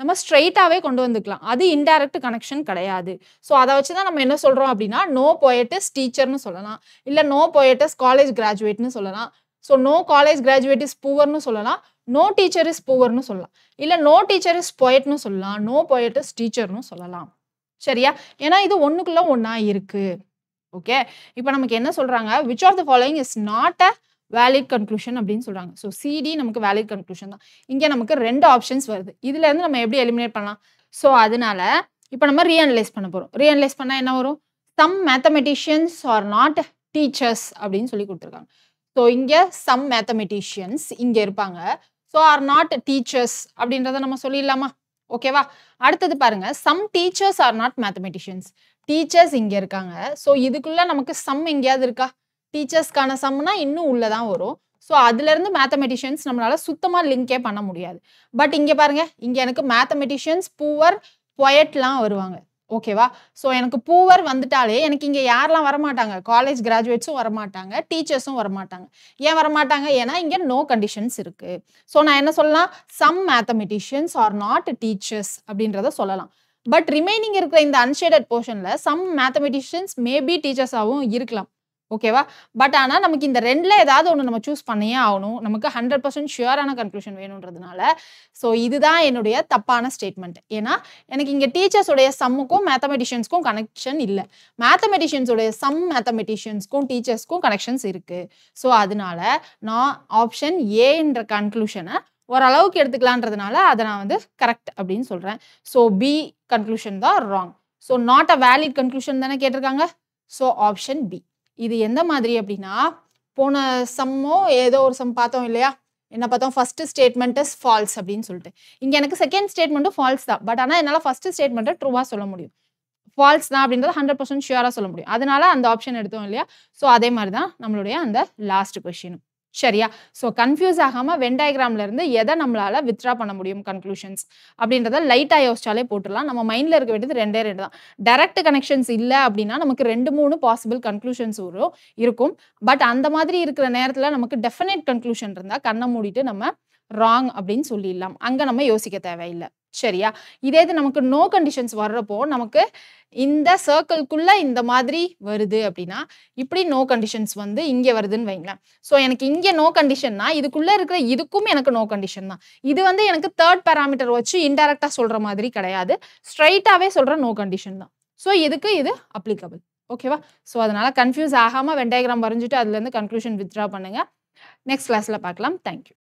நம்ம ஸ்ட்ரெயிட்டாவே கொண்டு வந்துக்கலாம். அது இன்டைரக்ட் கனெக்ஷன் கிடையாது. ஸோ அதை வச்சு தான் நம்ம என்ன சொல்றோம் அப்படின்னா, நோ போயட்டிஸ் டீச்சர்னு சொல்லலாம், இல்லை நோ போயட்டிஸ் காலேஜ் கிராஜுவேட்னு சொல்லலாம். So no college graduate is பூவர்னு சொல்லலாம், நோ டீச்சர் இஸ் பூவர்னு சொல்லலாம், இல்லை நோ டீச்சர் இஸ் பொயட்னு சொல்லலாம், நோ பொயட் இஸ் டீச்சர்னு சொல்லலாம். சரியா? ஏன்னா இது ஒன்றுக்குள்ள ஒன்றா இருக்கு. ஓகே, இப்போ நமக்கு என்ன சொல்றாங்க, which of the following is not a valid conclusion அப்படின்னு சொல்றாங்க. ஸோ சிடி நமக்கு வேலிட் கன்க்ளூஷன் தான். இங்கே நமக்கு 2 ஆப்ஷன்ஸ் வருது. இதுல இருந்து நம்ம எப்படி எலிமினேட் பண்ணலாம்? ஸோ அதனால இப்போ நம்ம ரீஅனலைஸ் பண்ண போறோம். ரீஅனலைஸ் பண்ணா என்ன வரும்? Some mathematicians are not teachers அப்படின்னு சொல்லி கொடுத்துருக்காங்க. ஸோ இங்கே சம் மேத்தமெட்டிஷியன்ஸ் இங்கே இருப்பாங்க. ஸோ ஆர் நாட் டீச்சர்ஸ் அப்படின்றத நம்ம சொல்லிடலாமா? ஓகேவா? அடுத்தது பாருங்க, some teachers are not mathematicians. Teachers இங்கே இருக்காங்க. ஸோ இதுக்குள்ள நமக்கு சம் எங்கேயாவது இருக்கா? டீச்சர்ஸ்க்கான சம்னா இன்னும் உள்ளதான் வரும். ஸோ அதுலேருந்து மேத்தமெட்டிஷியன்ஸ் நம்மளால சுத்தமாக லிங்கே பண்ண முடியாது. பட் இங்கே பாருங்க, இங்கே எனக்கு மேத்தமெட்டிஷியன்ஸ் பூவர் பொயட்லாம் வருவாங்க. ஓகேவா? ஸோ எனக்கு பூவர் வந்துட்டாலே எனக்கு இங்கே யாரெல்லாம் வரமாட்டாங்க? காலேஜ் கிராஜுவேட்ஸும் வரமாட்டாங்க, டீச்சர்ஸும் வரமாட்டாங்க. ஏன் வரமாட்டாங்க? ஏன்னா இங்கே நோ கண்டிஷன்ஸ் இருக்கு. ஸோ நான் என்ன சொல்லலாம்? Some mathematicians are not teachers அப்படின்றத சொல்லலாம். பட் ரிமைனிங் இருக்கிற இந்த அன்ஷேடட் போர்ஷனில் சம் மேத்தமெட்டிஷியன்ஸ் மேபி டீச்சர்ஸாகவும் இருக்கலாம். ஓகேவா? பட் ஆனால் நமக்கு இந்த 2ல் ஏதாவது ஒன்று நம்ம சூஸ் பண்ணியே ஆகணும். நமக்கு 100% ஷியூரான கன்க்ளூஷன் வேணுன்றதுனால. ஸோ இதுதான் என்னுடைய தப்பான ஸ்டேட்மெண்ட். ஏன்னா எனக்கு இங்கே டீச்சர்ஸோடைய சம்முக்கும் மேத்தமெட்டிஷியன்ஸ்க்கும் கனெக்ஷன் இல்லை. மேத்தமெட்டிஷியன்ஸோடைய சம் மேத்தமெட்டிஷியன்ஸ்க்கும் டீச்சர்ஸ்க்கும் கனெக்ஷன்ஸ் இருக்கு. ஸோ அதனால நான் ஆப்ஷன் ஏன்ற கன்க்ளூஷனை ஓரளவுக்கு எடுத்துக்கலான்றதுனால அதை நான் வந்து கரெக்ட் அப்படின்னு சொல்கிறேன். ஸோ பி கன்க்ளூஷன் தான் wrong. So not a valid conclusion தானே கேட்டிருக்காங்க. So option B. இது எந்த மாதிரி அப்படின்னா, போன சம்மோ ஏதோ ஒரு சம் பார்த்தோம் இல்லையா? என்ன பார்த்தோம்? ஃபர்ஸ்ட் ஸ்டேட்மெண்ட் இஸ் ஃபால்ஸ் அப்படின்னு சொல்லிட்டு. இங்கே எனக்கு செகண்ட் ஸ்டேட்மெண்ட்டும் ஃபால்ஸ் தான். பட் ஆனால் என்னால் ஃபர்ஸ்ட் ஸ்டேட்மெண்ட்டை ட்ரூவாக சொல்ல முடியும். ஃபால்ஸ் தான் அப்படின்றத 100% ஷியூராக சொல்ல முடியும். அதனால அந்த ஆப்ஷன் எடுத்தோம் இல்லையா? ஸோ அதே மாதிரி தான் நம்மளுடைய அந்த லாஸ்ட் கொஸ்டினும். சரியா? ஸோ கன்ஃபியூஸ் ஆகாமல் வென் டயக்ராம்ல இருந்து எதை நம்மளால வித்ட்ரா பண்ண முடியும் கன்க்ளூஷன்ஸ் அப்படின்றத லைட்டாக யோசிச்சாலே போட்டுடலாம். நம்ம மைண்டில் இருக்க வேண்டியது 2 தான். டைரக்ட் கனெக்ஷன்ஸ் இல்லை அப்படின்னா நமக்கு 2-3 பாசிபிள் கன்க்ளூஷன்ஸ் இருக்கும். பட் அந்த மாதிரி இருக்கிற நேரத்தில் நமக்கு டெஃபினட் கன்க்ளூஷன் இருந்தால் கண்ணை மூடிட்டு நம்ம ராங் அப்படின்னு சொல்லிடலாம். அங்கே நம்ம யோசிக்க தேவையில்லை. சரியா? இதே இது நமக்கு நோ கண்டிஷன்ஸ் வர்றப்போ நமக்கு இந்த சர்க்கிள்குள்ள இந்த மாதிரி வருது அப்படின்னா, இப்படி நோ கண்டிஷன்ஸ் வந்து இங்கே வருதுன்னு வைங்களேன். ஸோ எனக்கு இங்கே நோ கண்டிஷன்னா இதுக்குள்ள இருக்கிற இதுக்கும் எனக்கு நோ கண்டிஷன் தான். இது வந்து எனக்கு தேர்ட் பேராமீட்டர் வச்சு இன்டைரக்டா சொல்ற மாதிரி கிடையாது. ஸ்ட்ரைட்டாவே சொல்ற நோ கண்டிஷன் தான். ஸோ இதுக்கு இது அப்ளிகபிள். ஓகேவா? ஸோ அதனால கன்ஃபியூஸ் ஆகாம வென் டயக்ராம் வரைஞ்சிட்டு அதுலேருந்து கன்க்ளூஷன் வித்ட்ரா பண்ணுங்க. நெக்ஸ்ட் கிளாஸ்ல பார்க்கலாம். தேங்க்யூ.